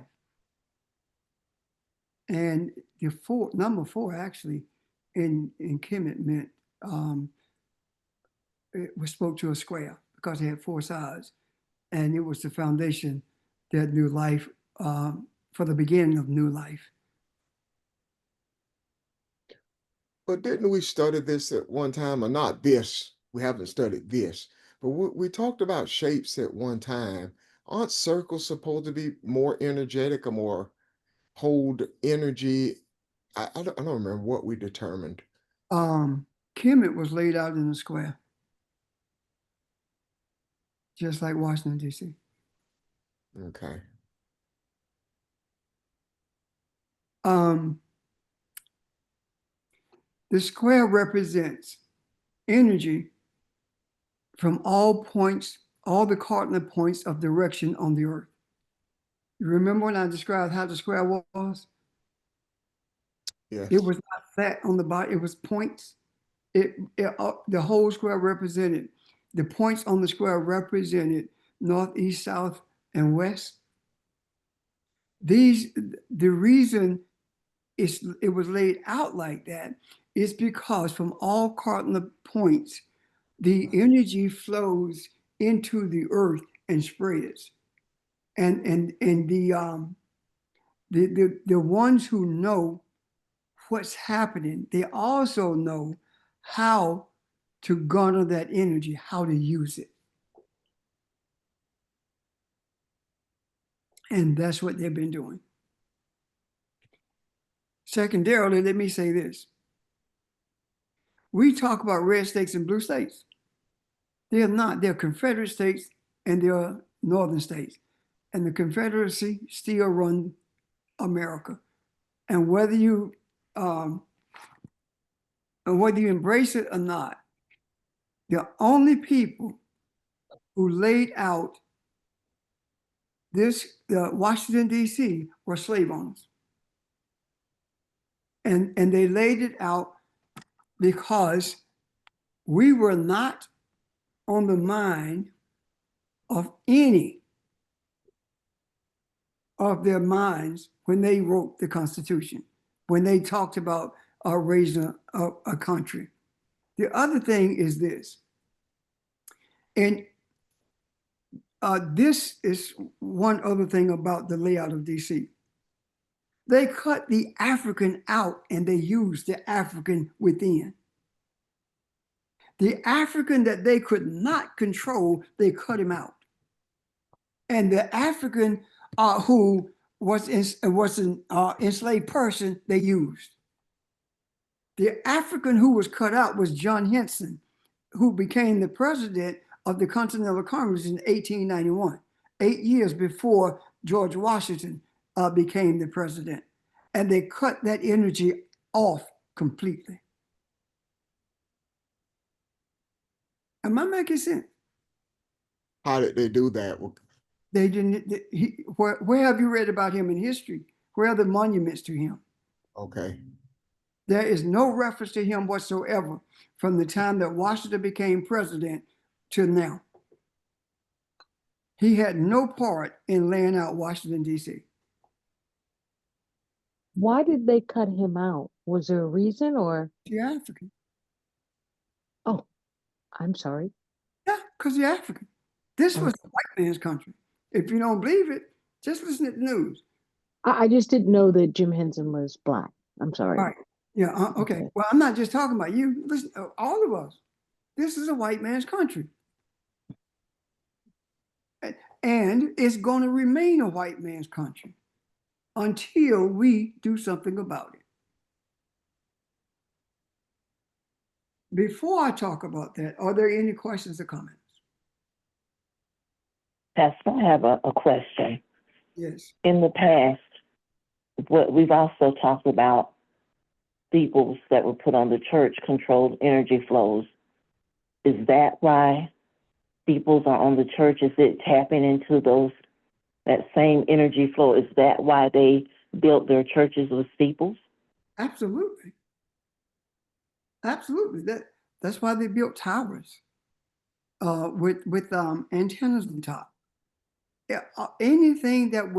And the number four actually in Kemet meant it was spoke to a square because it had four sides, and it was the foundation that new life for the beginning of new life. But didn't we study this at one time, or not this? We haven't studied this, but we talked about shapes at one time. Aren't circles supposed to be more energetic or more hold energy? I don't remember what we determined. Kemet was laid out in a square, just like Washington, D.C. Okay. The square represents energy from all points, all the cardinal points of direction on the earth. You remember when I described how the square was? Yes. It was not flat on the bottom, it was points. The whole square represented, the points on the square represented north, east, south, and west. The reason it was laid out like that is because from all cardinal points, the energy flows into the earth and spreads. And the ones who know what's happening, they also know how to garner that energy, how to use it. And that's what they've been doing. Secondarily, let me say this. We talk about red states and blue states. They are not. They're Confederate states and they're northern states. And the Confederacy still run America. And whether you embrace it or not, the only people who laid out Washington, D.C. were slave owners. And they laid it out because we were not on the mind of any of their minds when they wrote the Constitution, when they talked about raising a country. The other thing is this, and this is one other thing about the layout of DC. They cut the African out and they used the African within. The African that they could not control, they cut him out. And the African who was an enslaved person, they used. The African who was cut out was John Henson, who became the president of the Continental Congress in 1891, 8 years before George Washington became the president. And they cut that energy off completely. Am I making sense? How did they do that? They didn't. Where have you read about him in history? Where are the monuments to him? Okay. There is no reference to him whatsoever from the time that Washington became president to now. He had no part in laying out Washington, D.C. Why did they cut him out? Was there a reason or? You're African. Oh, I'm sorry. Yeah, because you're African. This was Okay. a white man's country. If you don't believe it, just listen to the news. I just didn't know that Jim Henson was Black. I'm sorry. All right. Yeah, okay. Okay. Well, I'm not just talking about you. Listen, all of us. This is a white man's country. And it's going to remain a white man's country until we do something about it. Before I talk about that, are there any questions or comments? Pastor, I have a question. Yes. In the past, we've also talked about steeples that were put on the church-controlled energy flows. Is that why steeples are on the church? Is it tapping into that same energy flow? Is that why they built their churches with steeples? Absolutely. Absolutely. That's why they built towers with antennas on top. Yeah, anything that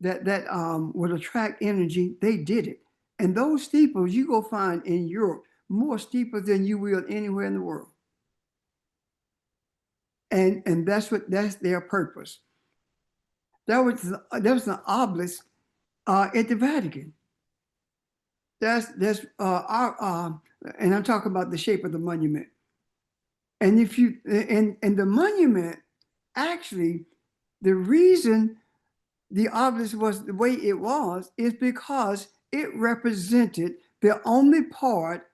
that would attract energy, they did it. And those steeples you go find in Europe more steeples than you will anywhere in the world. And that's their purpose. That was an obelisk at the Vatican. That's our and I'm talking about the shape of the monument. And if you and the monument, actually, the reason the obelisk was the way it was is because it represented the only part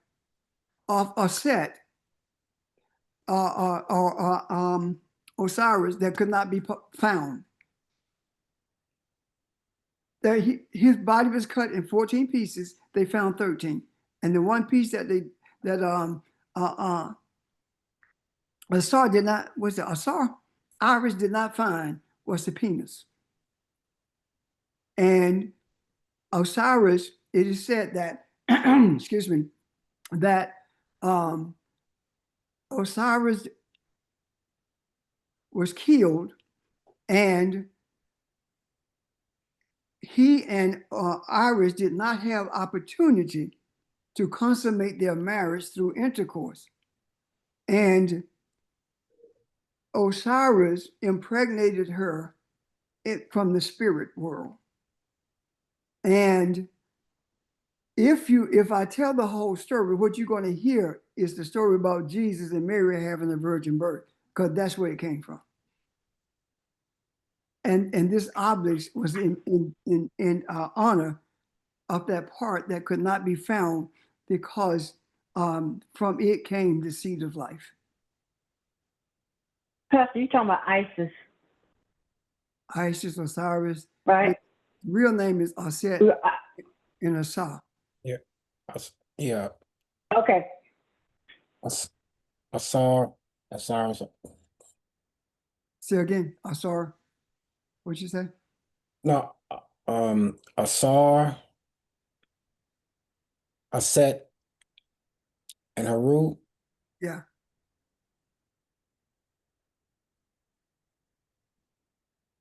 of a set Osiris that could not be found. That his body was cut in 14 pieces. They found 13, and the one piece that Asar did not Iris did not find was the penis. And Osiris, it is said that excuse me, that Osiris was killed, and he and Iris did not have opportunity to consummate their marriage through intercourse. And Osiris impregnated her from the spirit world. And if I tell the whole story, what you're going to hear is the story about Jesus and Mary having a virgin birth, because that's where it came from. And this obelisk was in honor of that part that could not be found, because from it came the seed of life. Pastor, you talking about Isis, Isis, Osiris. right? The real name is Aset and Asa. Yeah, Okay. Asar. Say again, Asar. What'd you say? No, Asar, Aset, and Haru. Yeah.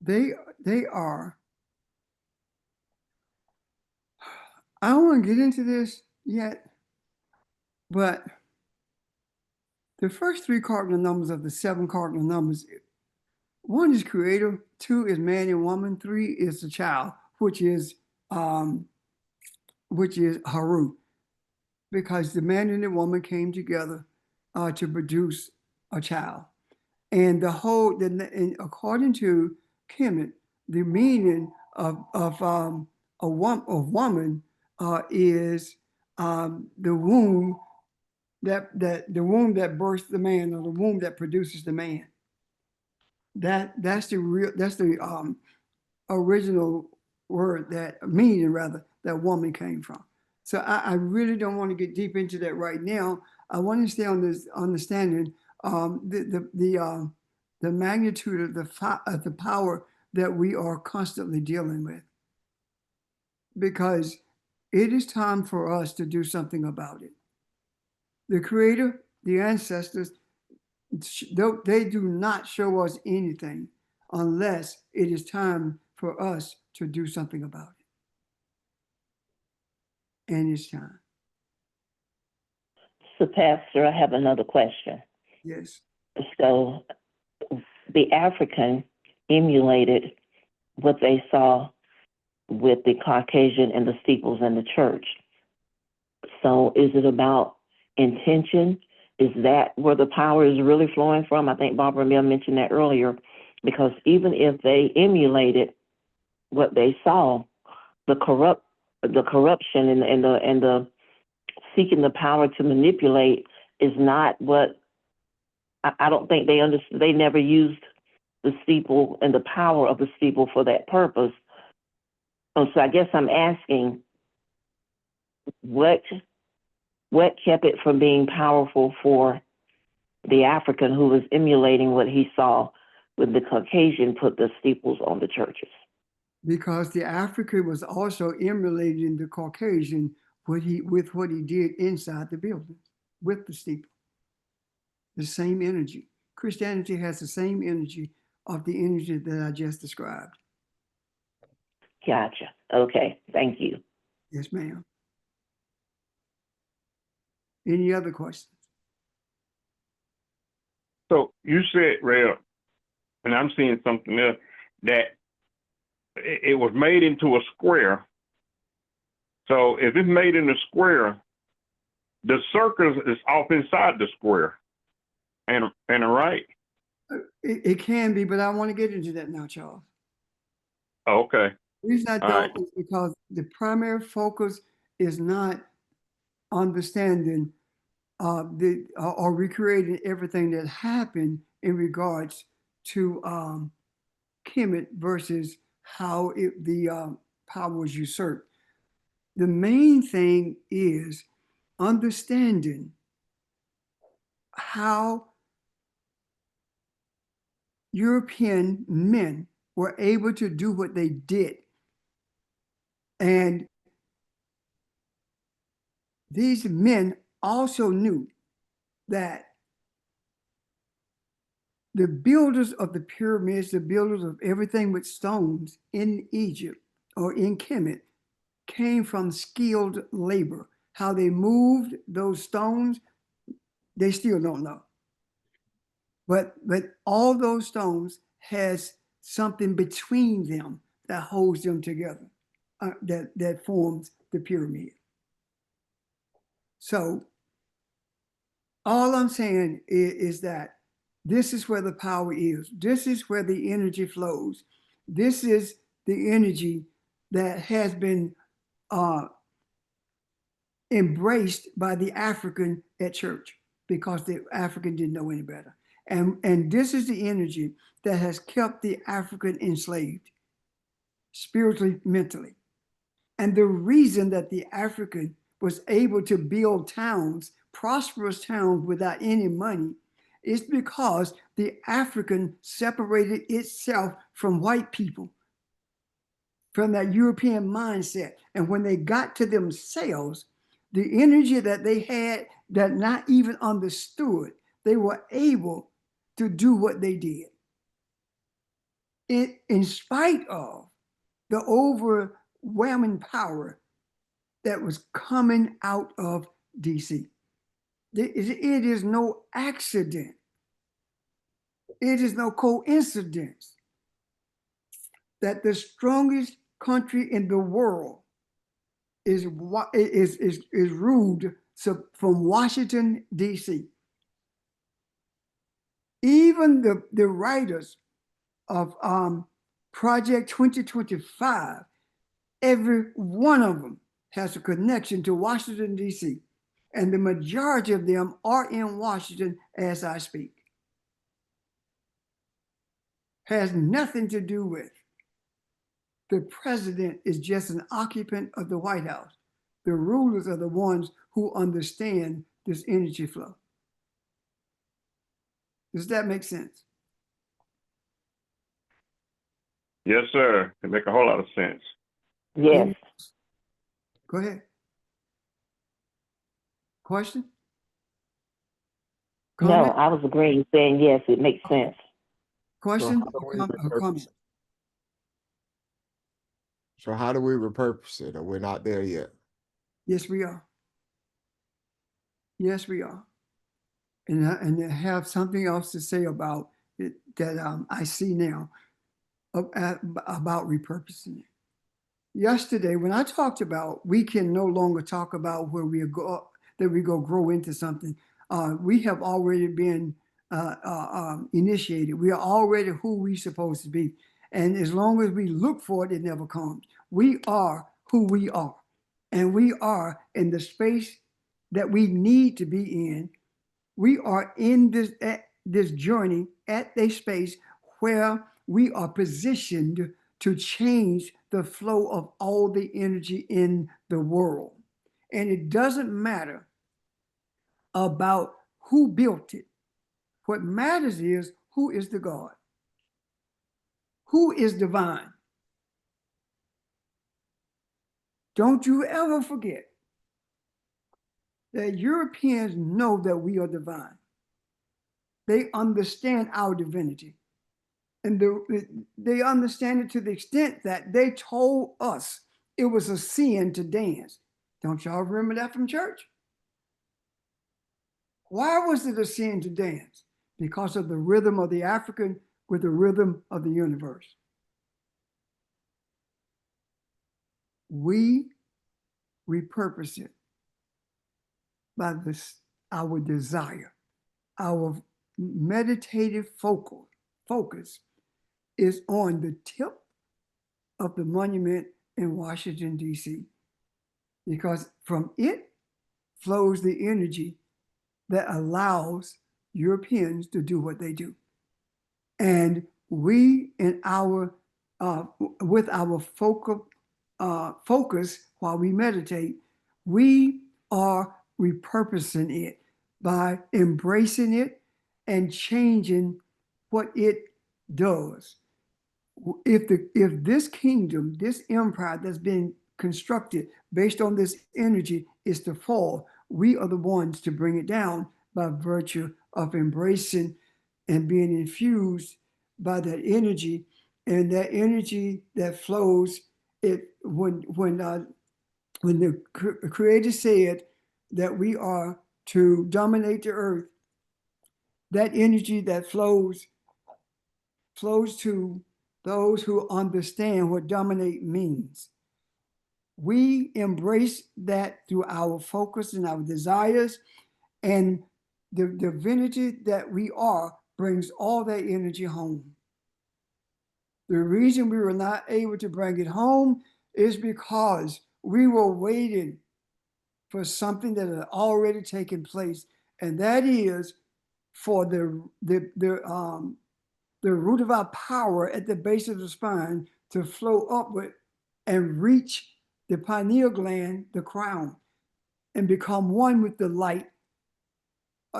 They are. I don't want to get into this yet, but the first three cardinal numbers of the 7 cardinal numbers, 1 is creator, 2 is man and woman, 3 is the child, which is Haru, because the man and the woman came together to produce a child. And and according to Kemet, the meaning of woman is the womb the womb that births the man, or the womb that produces the man. That's the original word, that meaning rather, that woman came from. So I really don't want to get deep into that right now. I want to stay on this understanding the magnitude of the power that we are constantly dealing with, because it is time for us to do something about it. The Creator, the ancestors, they do not show us anything unless it is time for us to do something about it. And it's time. So, Pastor, I have another question. Yes. So, the African emulated what they saw with the Caucasian and the steeples and the church. So, is it about intention? Is that where the power is really flowing from? I think Barbara Mill mentioned that earlier, because even if they emulated what they saw, the corruption and the seeking the power to manipulate is not what I don't think they understood. They never used the steeple and the power of the steeple for that purpose. So I guess I'm asking, what kept it from being powerful for the African who was emulating what he saw with the Caucasian put the steeples on the churches? Because the African was also emulating the Caucasian with what he did inside the building with the steeple. The same energy. Christianity has the same energy of the energy that I just described. Gotcha. Okay, thank you. Yes, ma'am. Any other questions? So you said, Rev, and I'm seeing something else, that it was made into a square. So if it's made in a square, the circle is off inside the square. And right? It can be, but I want to get into that now, Charles. Okay. The reason I All right. don't is because the primary focus is not understanding or recreating everything that happened in regards to Kemet versus how the power was usurped. The main thing is understanding how European men were able to do what they did. And these men also knew that the builders of the pyramids, the builders of everything with stones in Egypt or in Kemet, came from skilled labor. How they moved those stones, they still don't know. But all those stones has something between them that holds them together, that forms the pyramid. So all I'm saying is that this is where the power is. This is where the energy flows. This is the energy that has been embraced by the African at church because the African didn't know any better. And this is the energy that has kept the African enslaved spiritually, mentally. And the reason that the African was able to build towns, prosperous towns without any money, is because the African separated itself from white people, from that European mindset. And when they got to themselves, the energy that they had that not even understood, they were able to do what they did. In spite of the overwhelming power that was coming out of DC. It is no accident. It is no coincidence that the strongest country in the world is ruled from Washington, D.C. Even the writers of Project 2025, every one of them has a connection to Washington, D.C. And the majority of them are in Washington as I speak. Has nothing to do with the president is just an occupant of the White House. The rulers are the ones who understand this energy flow. Does that make sense? Yes, sir. It make a whole lot of sense. Yes. Go ahead. Question? No, Comment? I was agreeing, saying yes, it makes sense. Question? how do we Or repurpose comment? it? So how do we repurpose it? Or we're not there yet? Yes, we are. Yes, we are. And I have something else to say about it that I see now about repurposing it. Yesterday, when I talked about we can no longer talk about where we go, that we go grow into something, we have already been initiated. We are already who we're supposed to be. And as long as we look for it, it never comes. We are who we are. And we are in the space that we need to be in. We are in this journey at a space where we are positioned to change the flow of all the energy in the world. And it doesn't matter about who built it. What matters is who is the God? Who is divine? Don't you ever forget that Europeans know that we are divine. They understand our divinity. And they understand it to the extent that they told us it was a sin to dance. Don't y'all remember that from church? Why was it a sin to dance? Because of the rhythm of the African with the rhythm of the universe. We repurpose it by our desire. Our meditative focus is on the tip of the monument in Washington, D.C., because from it flows the energy that allows Europeans to do what they do. And we, in our with our focus while we meditate, we are repurposing it by embracing it and changing what it does. If this kingdom, this empire that's been constructed based on this energy is to fall, we are the ones to bring it down by virtue of embracing and being infused by that energy. And that energy that flows, when the Creator said that we are to dominate the earth, that energy that flows to those who understand what dominate means. We embrace that through our focus and our desires, and the divinity that we are brings all that energy home. The reason we were not able to bring it home is because we were waiting for something that had already taken place, and that is for the root of our power at the base of the spine to flow upward and reach the pineal gland, the crown, and become one with the light,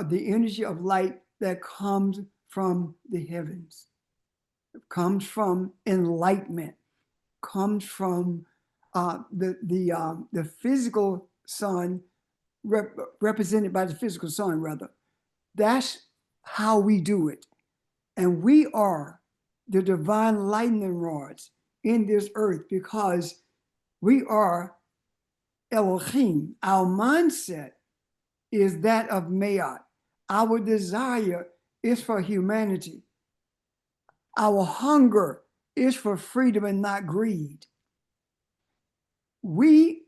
the energy of light that comes from the heavens, comes from enlightenment, comes from the physical sun, represented by the physical sun, rather. That's how we do it. And we are the divine lightning rods in this earth because we are Elohim. Our mindset is that of Ma'at. Our desire is for humanity. Our hunger is for freedom and not greed. We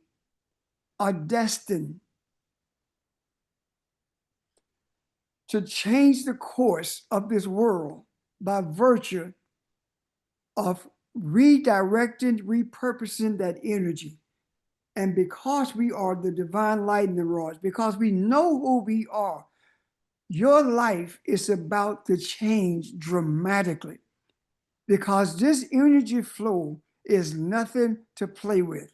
are destined to change the course of this world by virtue of redirecting, repurposing that energy. And because we are the divine lightning rods, because we know who we are, your life is about to change dramatically, because this energy flow is nothing to play with.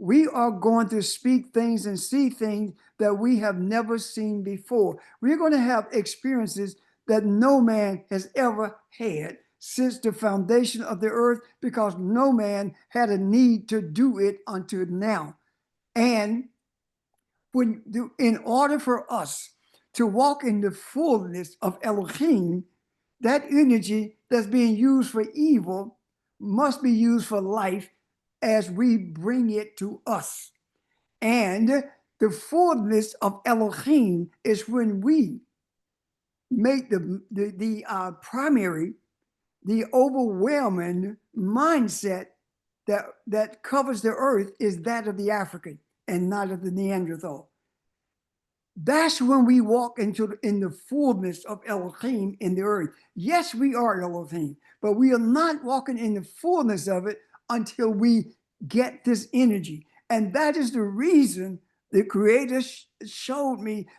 We are going to speak things and see things that we have never seen before. We're going to have experiences that no man has ever had since the foundation of the earth, because no man had a need to do it until now. And in order for us to walk in the fullness of Elohim, that energy that's being used for evil must be used for life as we bring it to us. And the fullness of Elohim is when we make the primary, the overwhelming mindset that covers the earth is that of the African and not of the Neanderthal. That's when we walk in the fullness of Elohim in the earth. Yes, we are Elohim, but we are not walking in the fullness of it until we get this energy. And that is the reason the Creator showed me,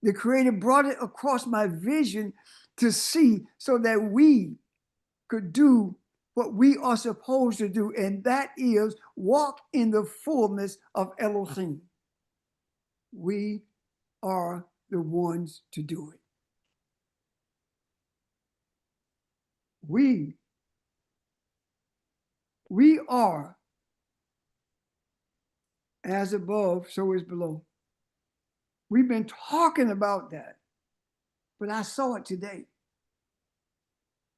the Creator brought it across my vision to see, so that we could do what we are supposed to do, and that is walk in the fullness of Elohim. We are the ones to do it. We are as above, so is below. We've been talking about that, but I saw it today.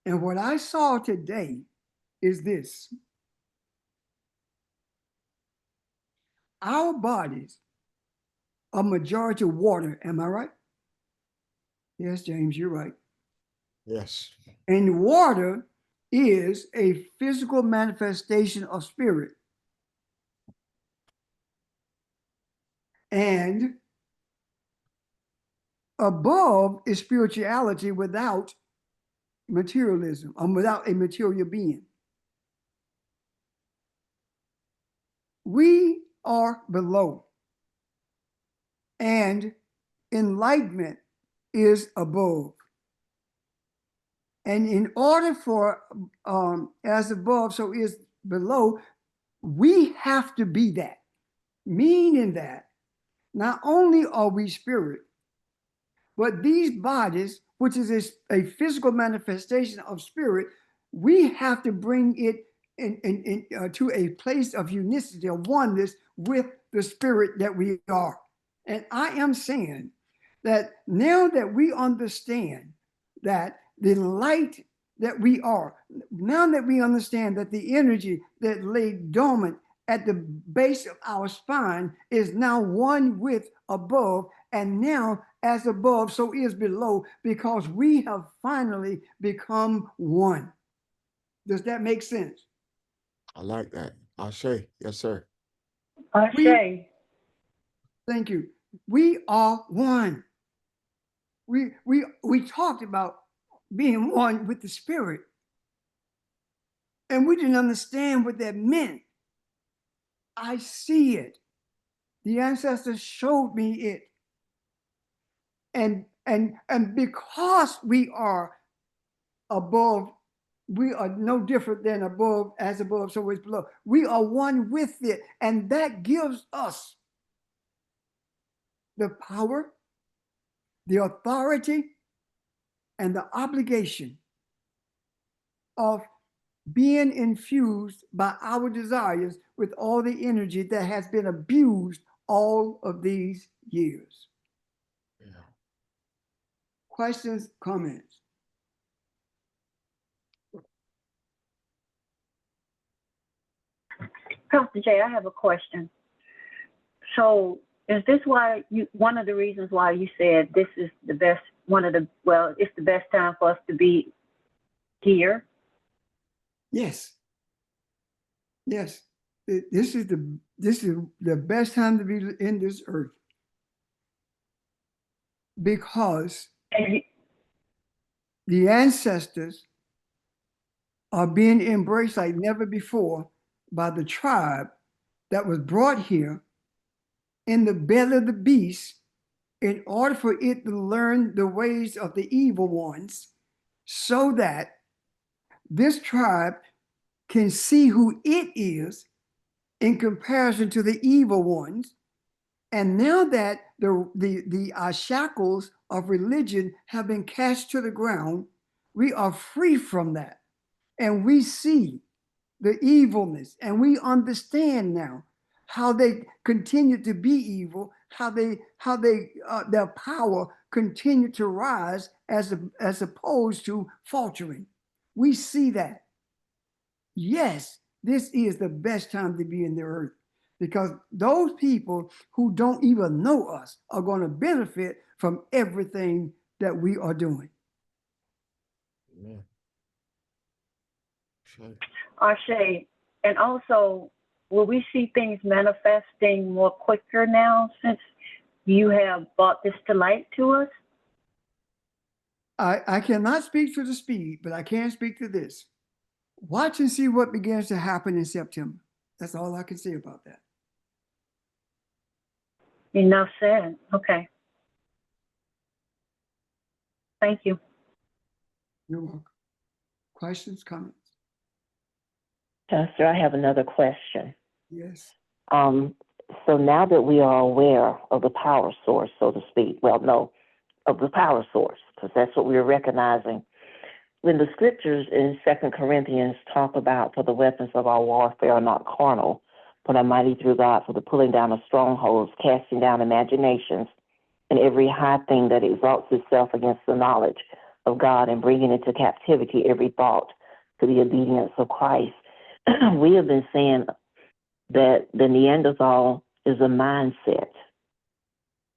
And what I saw today is this. Our bodies are majority water. Am I right? Yes, James, you're right. Yes. And water is a physical manifestation of spirit. And above is spirituality without materialism, without a material being. We are below, and enlightenment is above. And in order for as above, so is below, we have to be that, meaning that not only are we spirit, but these bodies, which is a physical manifestation of spirit, we have to bring it to a place of unicity, of oneness with the spirit that we are. And I am saying that now that we understand that the light that we are, now that we understand that the energy that lay dormant at the base of our spine is now one with above, and now as above, so is below, because we have finally become one. Does that make sense? I like that. Ashe. Yes, sir. Ashe. Thank you. We are one. We talked about being one with the spirit, and we didn't understand what that meant. I see it. The ancestors showed me it. And because we are above, we are no different than above, as above, so is below. We are one with it, and that gives us the power, the authority, and the obligation of being infused by our desires with all the energy that has been abused all of these years. Yeah. Questions, comments? Pastor Jay, I have a question. So is this why one of the reasons why you said this is the best, it's the best time for us to be here? Yes. Yes. This is the best time to be in this earth, because the ancestors are being embraced like never before by the tribe that was brought here in the belly of the beast in order for it to learn the ways of the evil ones, so that this tribe can see who it is in comparison to the evil ones. And now that the shackles of religion have been cast to the ground, we are free from that. And we see the evilness, and we understand now how they continue to be evil, how their power continued to rise as opposed to faltering. We see that. Yes, this is the best time to be in the earth, because those people who don't even know us are going to benefit from everything that we are doing. Amen. Sure. Ashe, and also, will we see things manifesting more quicker now since you have brought this to light to us? I cannot speak to the speed, but I can speak to this. Watch and see what begins to happen in September. That's all I can say about that. Enough said. Okay. Thank you. You're welcome. Questions, comments? Pastor, I have another question. Yes. So now that we are aware of the power source, so to speak, of the power source, because that's what we're recognizing. When the scriptures in 2 Corinthians talk about, for the weapons of our warfare are not carnal, but are mighty through God for the pulling down of strongholds, casting down imaginations, and every high thing that exalts itself against the knowledge of God and bringing into captivity every thought to the obedience of Christ. We have been saying that the Neanderthal is a mindset.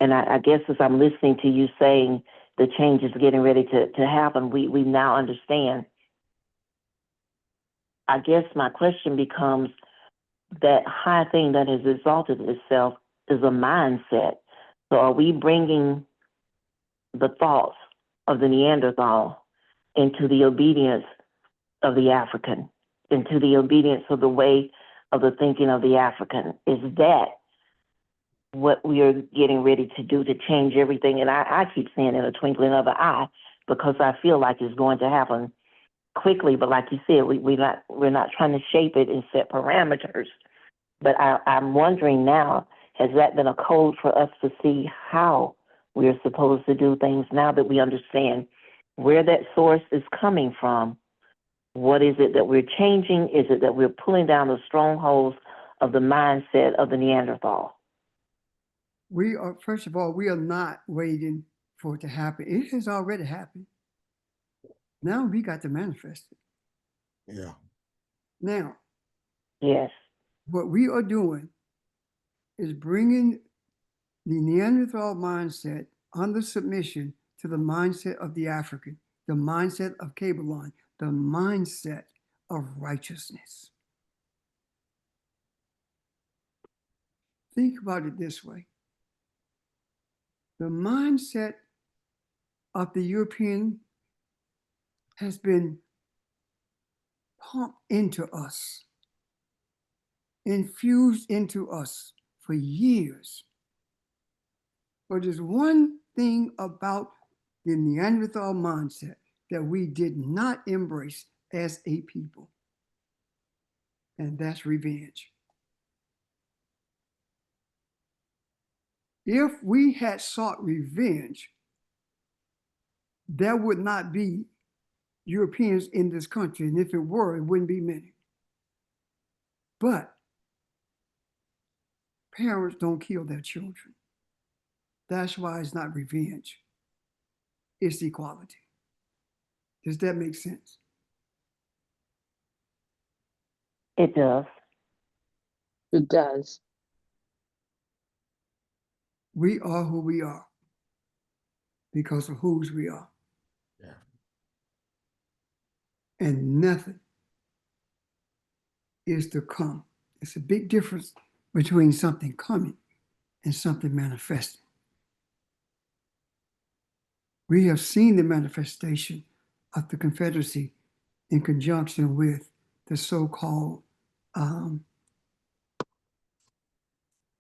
And I guess as I'm listening to you saying the change is getting ready to happen, we now understand. I guess my question becomes, that high thing that has exalted itself is a mindset. So are we bringing the thoughts of the Neanderthal into the obedience of the African, into the obedience of the way of the thinking of the African? Is that what we are getting ready to do to change everything? And I keep saying in a twinkling of an eye, because I feel like it's going to happen quickly. But like you said, we're not trying to shape it and set parameters. But I'm wondering now, has that been a code for us to see how we're supposed to do things now that we understand where that source is coming from? What is it that we're changing? Is it that we're pulling down the strongholds of the mindset of the Neanderthal? We are, first of all, we are not waiting for it to happen. It has already happened. Now we got to manifest it. Yeah. Now, Yes. what we are doing is bringing the Neanderthal mindset under submission to the mindset of the African, the mindset of Kabbalah, the mindset of righteousness. Think about it this way. The mindset of the European has been pumped into us, infused into us for years. But there's one thing about the Neanderthal mindset that we did not embrace as a people, and that's revenge. If we had sought revenge, there would not be Europeans in this country, and if it were, it wouldn't be many. But parents don't kill their children. That's why it's not revenge. It's equality. Does that make sense? It does. It does. We are who we are because of whose we are. Yeah. And nothing is to come. It's a big difference between something coming and something manifesting. We have seen the manifestation of the Confederacy in conjunction with the so-called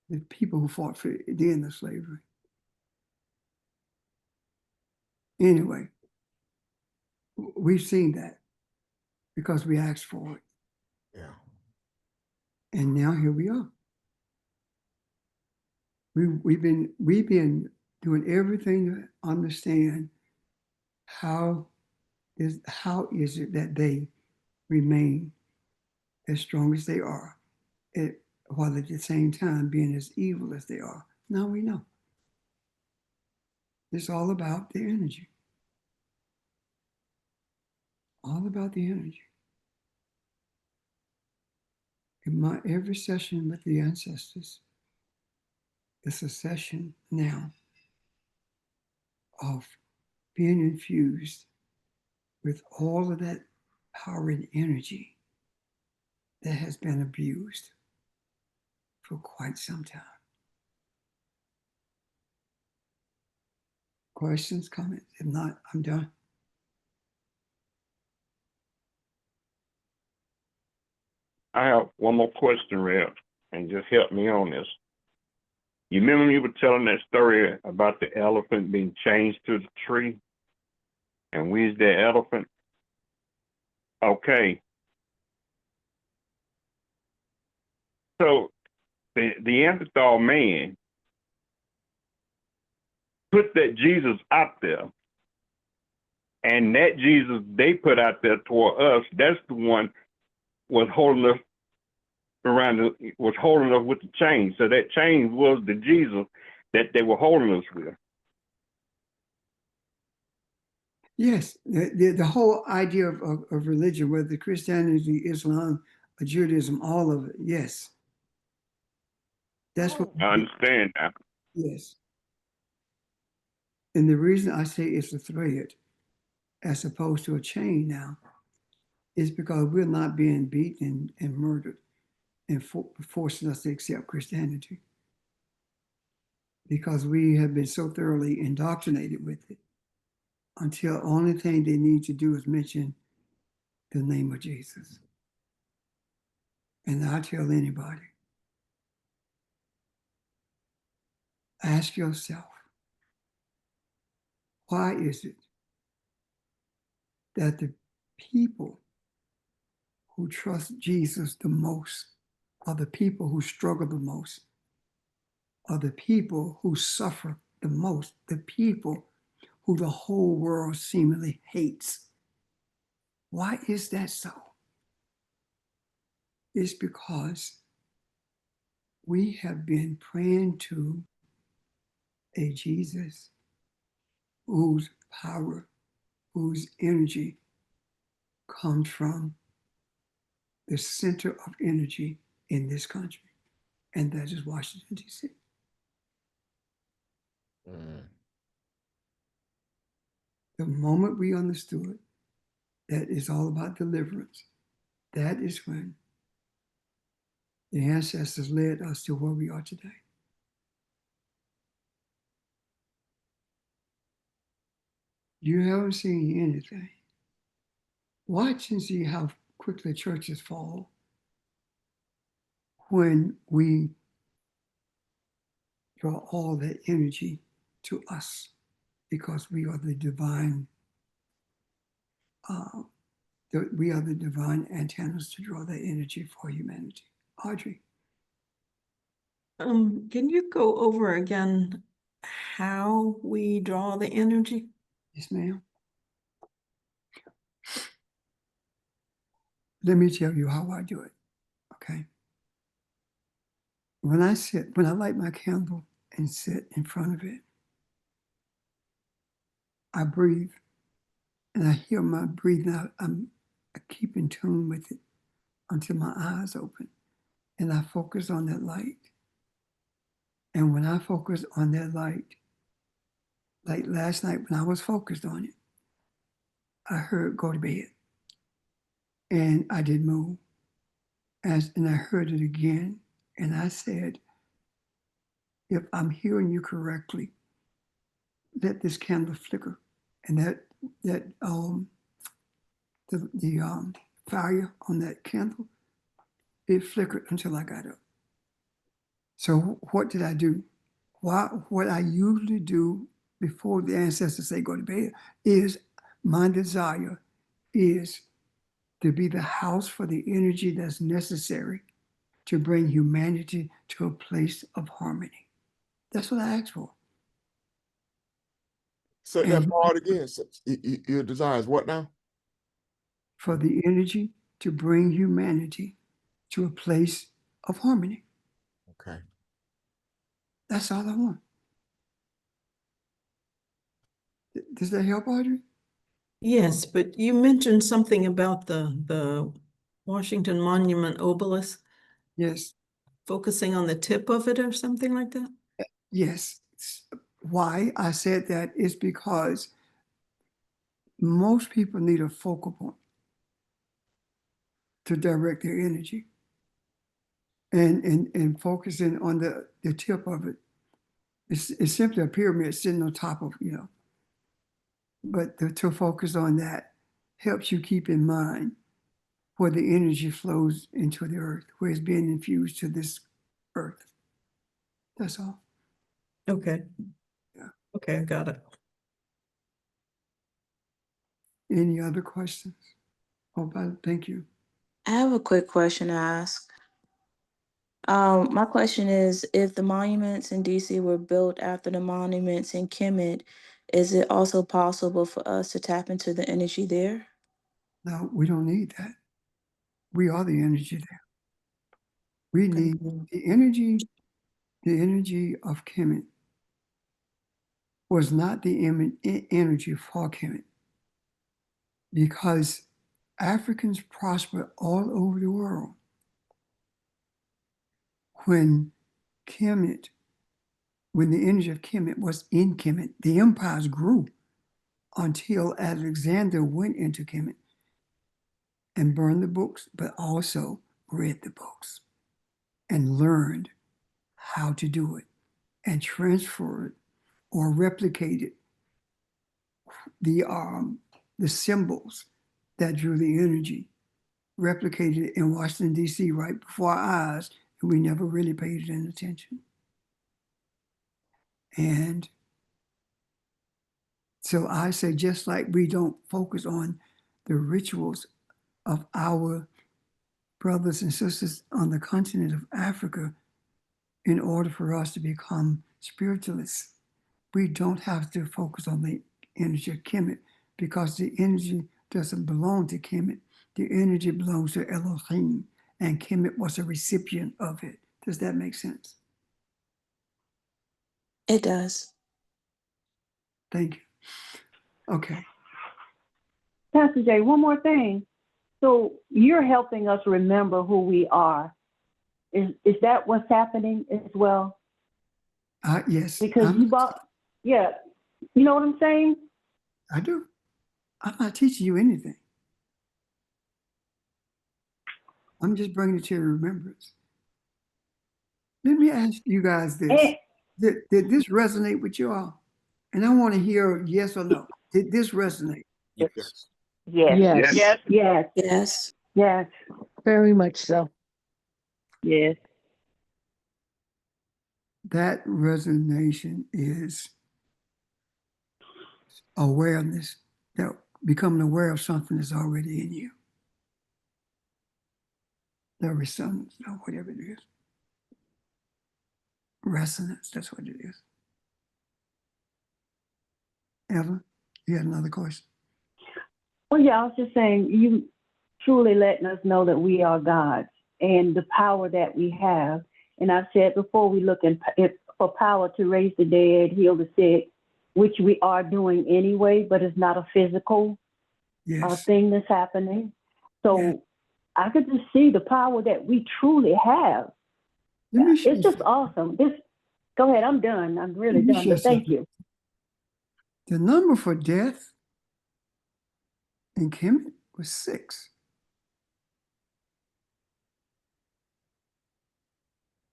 the people who fought for the end of slavery. Anyway, we've seen that because we asked for it. Yeah. And now here we are. We've been doing everything to understand how is it that they remain as strong as they are, while at the same time being as evil as they are. Now we know. It's all about the energy. All about the energy. In my every session with the ancestors, it's a session now of being infused with all of that power and energy that has been abused for quite some time. Questions, comments? If not, I'm done. I have one more question, Rev, and just help me on this. You remember you were telling that story about the elephant being changed to the tree? And where's that elephant? Okay. So the Neanderthal man put that Jesus out there, and that Jesus they put out there toward us, that's the one was holding us was holding us with the chain. So that chain was the Jesus that they were holding us with. Yes, the whole idea of religion, whether Christianity, Islam, or Judaism, all of it, yes. That's what, I understand now. yes. And the reason I say it's a thread as opposed to a chain now is because we're not being beaten and murdered and forcing us to accept Christianity because we have been so thoroughly indoctrinated with it until only thing they need to do is mention the name of Jesus. And I tell anybody, ask yourself, why is it that the people who trust Jesus the most are the people who struggle the most, are the people who suffer the most, the people who the whole world seemingly hates? Why is that so? It's because we have been praying to a Jesus whose power, whose energy comes from the center of energy in this country, and that is Washington, D.C. The moment we understood that it's all about deliverance, that is when the ancestors led us to where we are today. You haven't seen anything. Watch and see how quickly churches fall when we draw all that energy to us because we are the divine, we are the divine antennas to draw that energy for humanity. Audrey. Can you go over again how we draw the energy? Yes, ma'am. Let me tell you how I do it, okay? When I light my candle and sit in front of it, I breathe and I hear my breathing out. I keep in tune with it until my eyes open and I focus on that light. And when I focus on that light, like last night when I was focused on it, I heard go to bed and I didn't move. And I heard it again and I said, if I'm hearing you correctly, let this candle flicker. And the fire on that candle, it flickered until I got up. So what did I do? What I usually do before the ancestors say go to bed is my desire is to be the house for the energy that's necessary to bring humanity to a place of harmony. That's what I asked for. Say that And part again. So, your desire is what now? for the energy to bring humanity to a place of harmony. Okay. That's all I want. Does that help, Audrey? Yes, but you mentioned something about the Washington Monument obelisk, Yes. focusing on the tip of it or something like that? Yes. Why I said that is because most people need a focal point to direct their energy. And focusing on the tip of it, it's simply a pyramid sitting on top of, but to focus on that helps you keep in mind where the energy flows into the earth, where it's being infused to this earth. That's all. Okay. Yeah. Okay, I got it. Any other questions? Oh, thank you. I have a quick question to ask. My question is, if the monuments in DC were built after the monuments in Kemet, is it also possible for us to tap into the energy there? No, we don't need that. We are the energy there. We need the energy of Kemet was not the energy for Kemet. because Africans prospered all over the world when Kemet, when the energy of Kemet was in Kemet. The empires grew until Alexander went into Kemet and burned the books, but also read the books and learned how to do it and transferred or replicated the symbols that drew the energy, replicated in Washington, D.C. right before our eyes, and we never really paid it any attention. And so I say, just like we don't focus on the rituals of our brothers and sisters on the continent of Africa in order for us to become spiritualists, we don't have to focus on the energy of Kemet, because the energy doesn't belong to Kemet. The energy belongs to Elohim, and Kemet was a recipient of it. Does that make sense? It does. Thank you. Okay. Pastor Jay, one more thing. So you're helping us remember who we are. Is that what's happening as well? Yes. Because yeah, you know what I'm saying? I do. I'm not teaching you anything. I'm just bringing it to your remembrance. Let me ask you guys this. Did this resonate with you all? And I want to hear yes or no. Did this resonate? Yes. Yes. Yes. Yes. Yes. Yes. Yes. Very much so. Yes. That resonation is awareness, that becoming aware of something that's already in you. The resonance, or whatever it is. Resonance, that's what it is. Eva, you had another question? Well, yeah, I was just saying, you truly letting us know that we are gods and the power that we have. And I've said before, we look for power to raise the dead, heal the sick, which we are doing anyway, but it's not a physical thing that's happening. So I could just see the power that we truly have. It's just awesome. Go ahead, I'm done. I'm really done, but thank you. The number for death in Kemet was 6.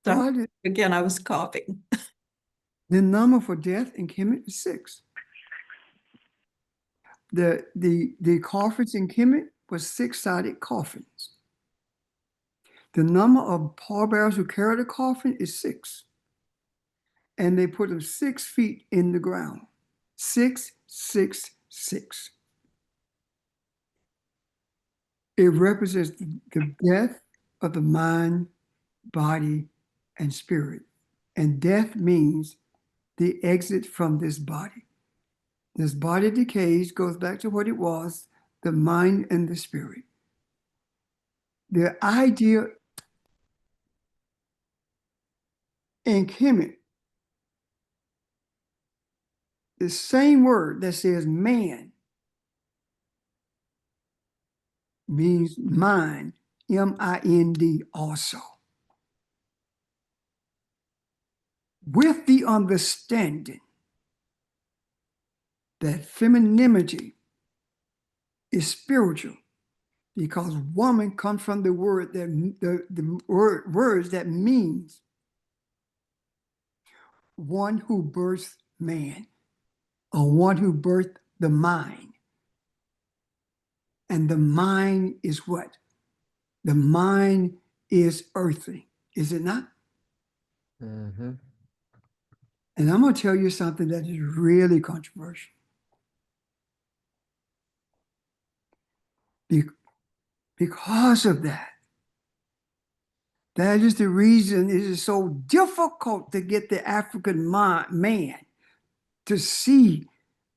So, again, I was coughing. The number for death in Kemet is 6. The coffins in Kemet was 6-sided coffins. The number of pallbearers who carried a coffin is 6. And they put them 6 feet in the ground. 6, 6, 6. It represents the death of the mind, body, and spirit. And death means the exit from this body. This body decays, goes back to what it was, the mind and the spirit. The idea in Kemet, the same word that says man means mind, M-I-N-D also. With the understanding that femininity is spiritual, because woman comes from the word that words that means one who births man, or one who birthed the mind. And the mind is what? The mind is earthly, is it not? Mm-hmm. And I'm going to tell you something that is really controversial. Because of that, that is the reason it is so difficult to get the African man to see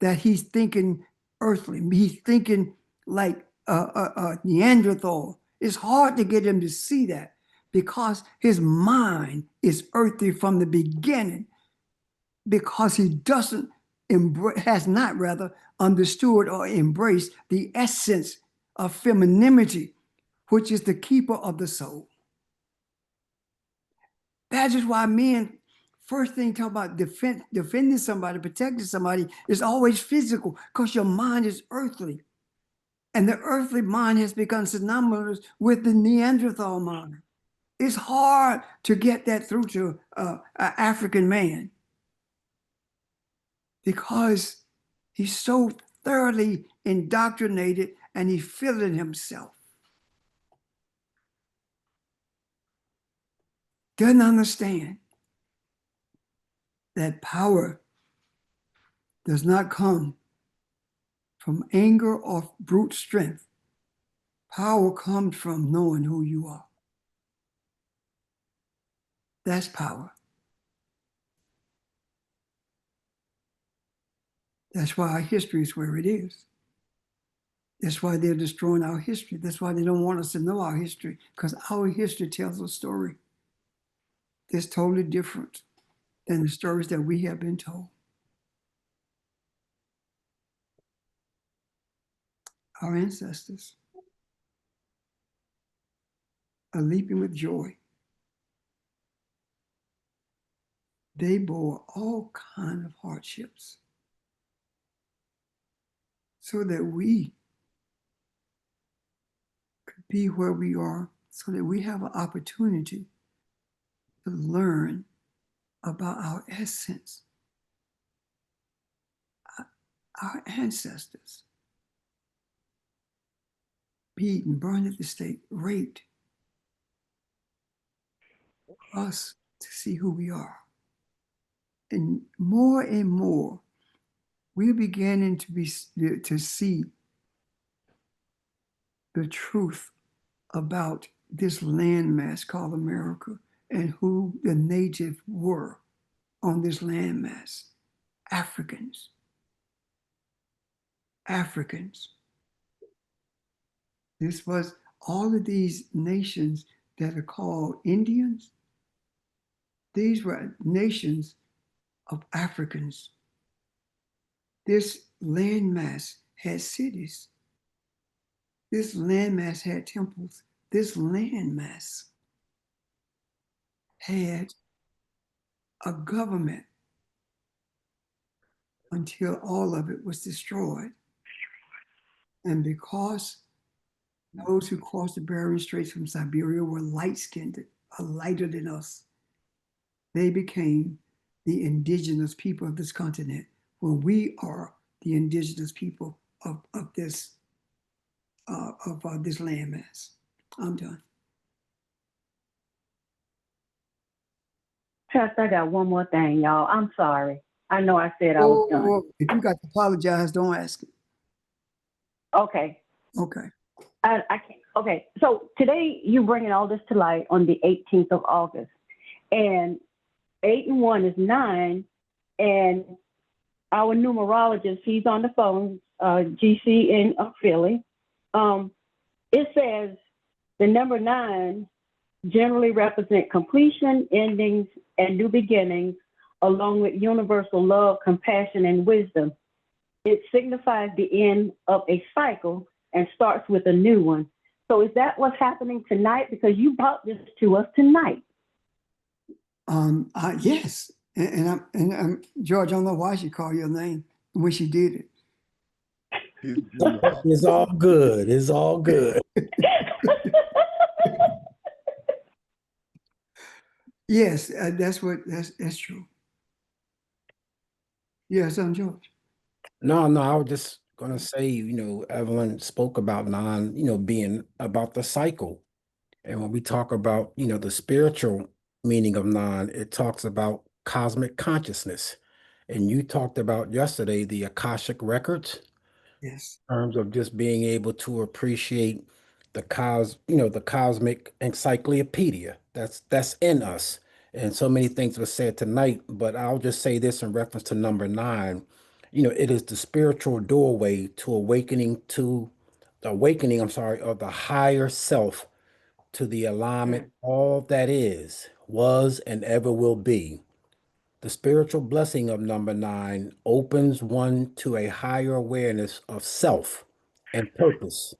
that he's thinking earthly. He's thinking like a Neanderthal. It's hard to get him to see that because his mind is earthly from the beginning, because he doesn't has not rather understood or embraced the essence of femininity, which is the keeper of the soul. That is why men, first thing talk about defending somebody, protecting somebody, is always physical, because your mind is earthly. And the earthly mind has become synonymous with the Neanderthal mind. It's hard to get that through to an African man, because he's so thoroughly indoctrinated and he's feeling himself. Doesn't understand that power does not come from anger or brute strength. Power comes from knowing who you are. That's power. That's why our history is where it is. That's why they're destroying our history. That's why they don't want us to know our history, because our history tells a story that's totally different than the stories that we have been told. Our ancestors are leaping with joy. They bore all kinds of hardships so that we could be where we are, so that we have an opportunity to learn about our essence. Our ancestors, beaten, burned at the stake, raped, for us to see who we are. And more, we're beginning to see the truth about this landmass called America and who the native were on this landmass. Africans. This was all of these nations that are called Indians. These were nations of Africans. This landmass had cities. This landmass had temples. This landmass had a government until all of it was destroyed. And because those who crossed the Bering Straits from Siberia were light-skinned, lighter than us, they became the indigenous people of this continent, where we are the indigenous people of this landmass. I'm done. Pastor, I got one more thing, y'all. I'm sorry. I know I said I was done. Whoa. If you got to apologize, don't ask it. Okay. Okay. I can't. Okay. So today you're bringing all this to light on the 18th of August. And 8 and 1 is 9. And our numerologist, he's on the phone, GC in Philly. It says the number 9 generally represent completion, endings, and new beginnings, along with universal love, compassion, and wisdom. It signifies the end of a cycle and starts with a new one. So is that what's happening tonight? Because you brought this to us tonight. Yes. And George, I don't know why she called your name when she did it. It's all good. It's all good. Yes, that's true. Yes, I'm George. No, I was just gonna say, Evelyn spoke about 9, being about the cycle. And when we talk about, the spiritual meaning of 9, it talks about cosmic consciousness. And you talked about yesterday the Akashic records. Yes. In terms of just being able to appreciate the the cosmic encyclopedia that's in us. And so many things were said tonight, but I'll just say this in reference to number 9. It is the spiritual doorway to awakening, of the higher self, to the alignment, all that is, was, and ever will be. The spiritual blessing of number 9 opens one to a higher awareness of self and purpose.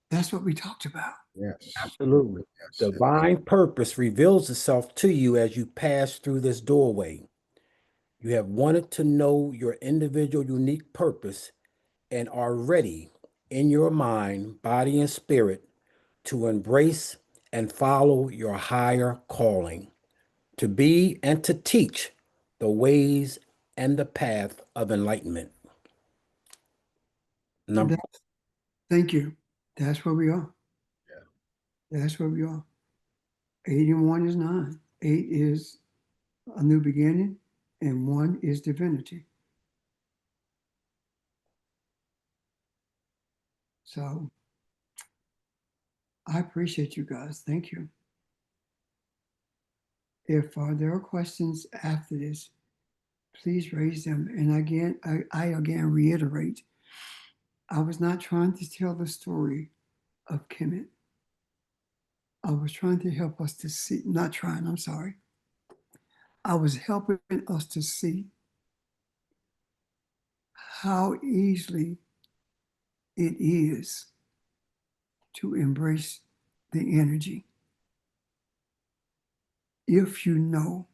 That's what we talked about. Yes. Absolutely. Yes. Divine purpose reveals itself to you as you pass through this doorway. You have wanted to know your individual unique purpose and are ready in your mind, body, and spirit to embrace and follow your higher calling, to be and to teach the ways and the path of enlightenment. Number Thank you. That's where we are. Yeah. That's where we are. 8 and 1 is 9. 8 is a new beginning, and 1 is divinity. So I appreciate you guys. Thank you. If there are questions after this, please raise them. And again, I again reiterate, I was not trying to tell the story of Kemet. I was trying to help us to see, not trying, I'm sorry. I was helping us to see how easily it is to embrace the energy if you know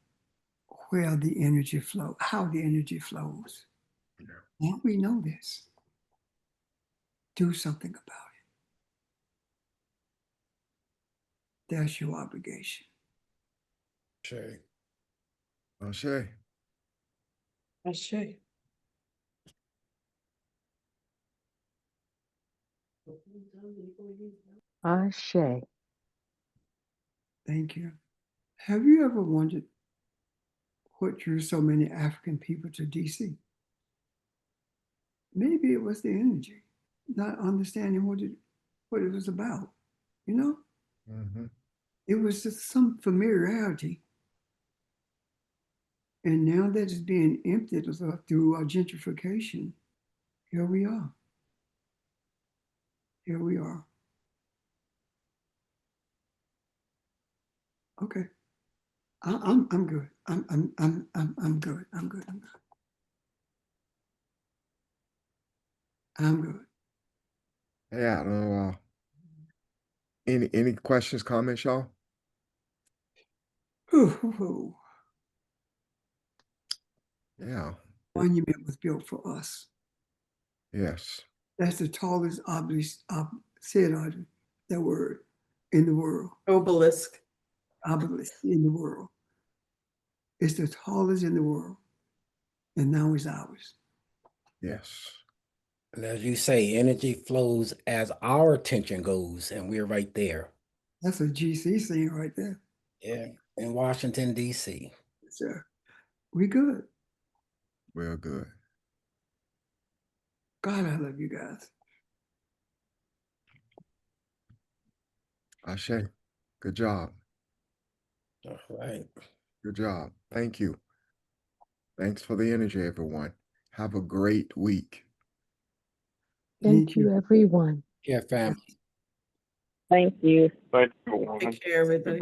where the energy flows, how the energy flows. Now we know this. Do something about it. That's your obligation. Shay. Ashe. Ashe. Thank you. Have you ever wondered what drew so many African people to DC? Maybe it was the energy, not understanding what it was about. You know, Mm-hmm. it was just some familiarity. And now that it's being emptied through gentrification, here we are. Here we are. Okay. I'm good. I'm good. I'm good. I'm good. I'm good. Yeah, I don't know. Any questions, comments, y'all? Ooh, Yeah. monument was built for us. Yes. That's the tallest obelisk, said that word, in the world. Obelisk. Obelisk in the world. It's the tallest in the world. And now it's ours. Yes. And as you say, energy flows as our attention goes, and we're right there. That's a GC scene right there. Yeah, in Washington, D.C. Sir, we good. Real good. God, I love you guys. Ashe. Good job. All right. Good job. Thank you. Thanks for the energy, everyone. Have a great week. Thank you, everyone. Yeah, family. Thank you. Thank you. Take care, everybody.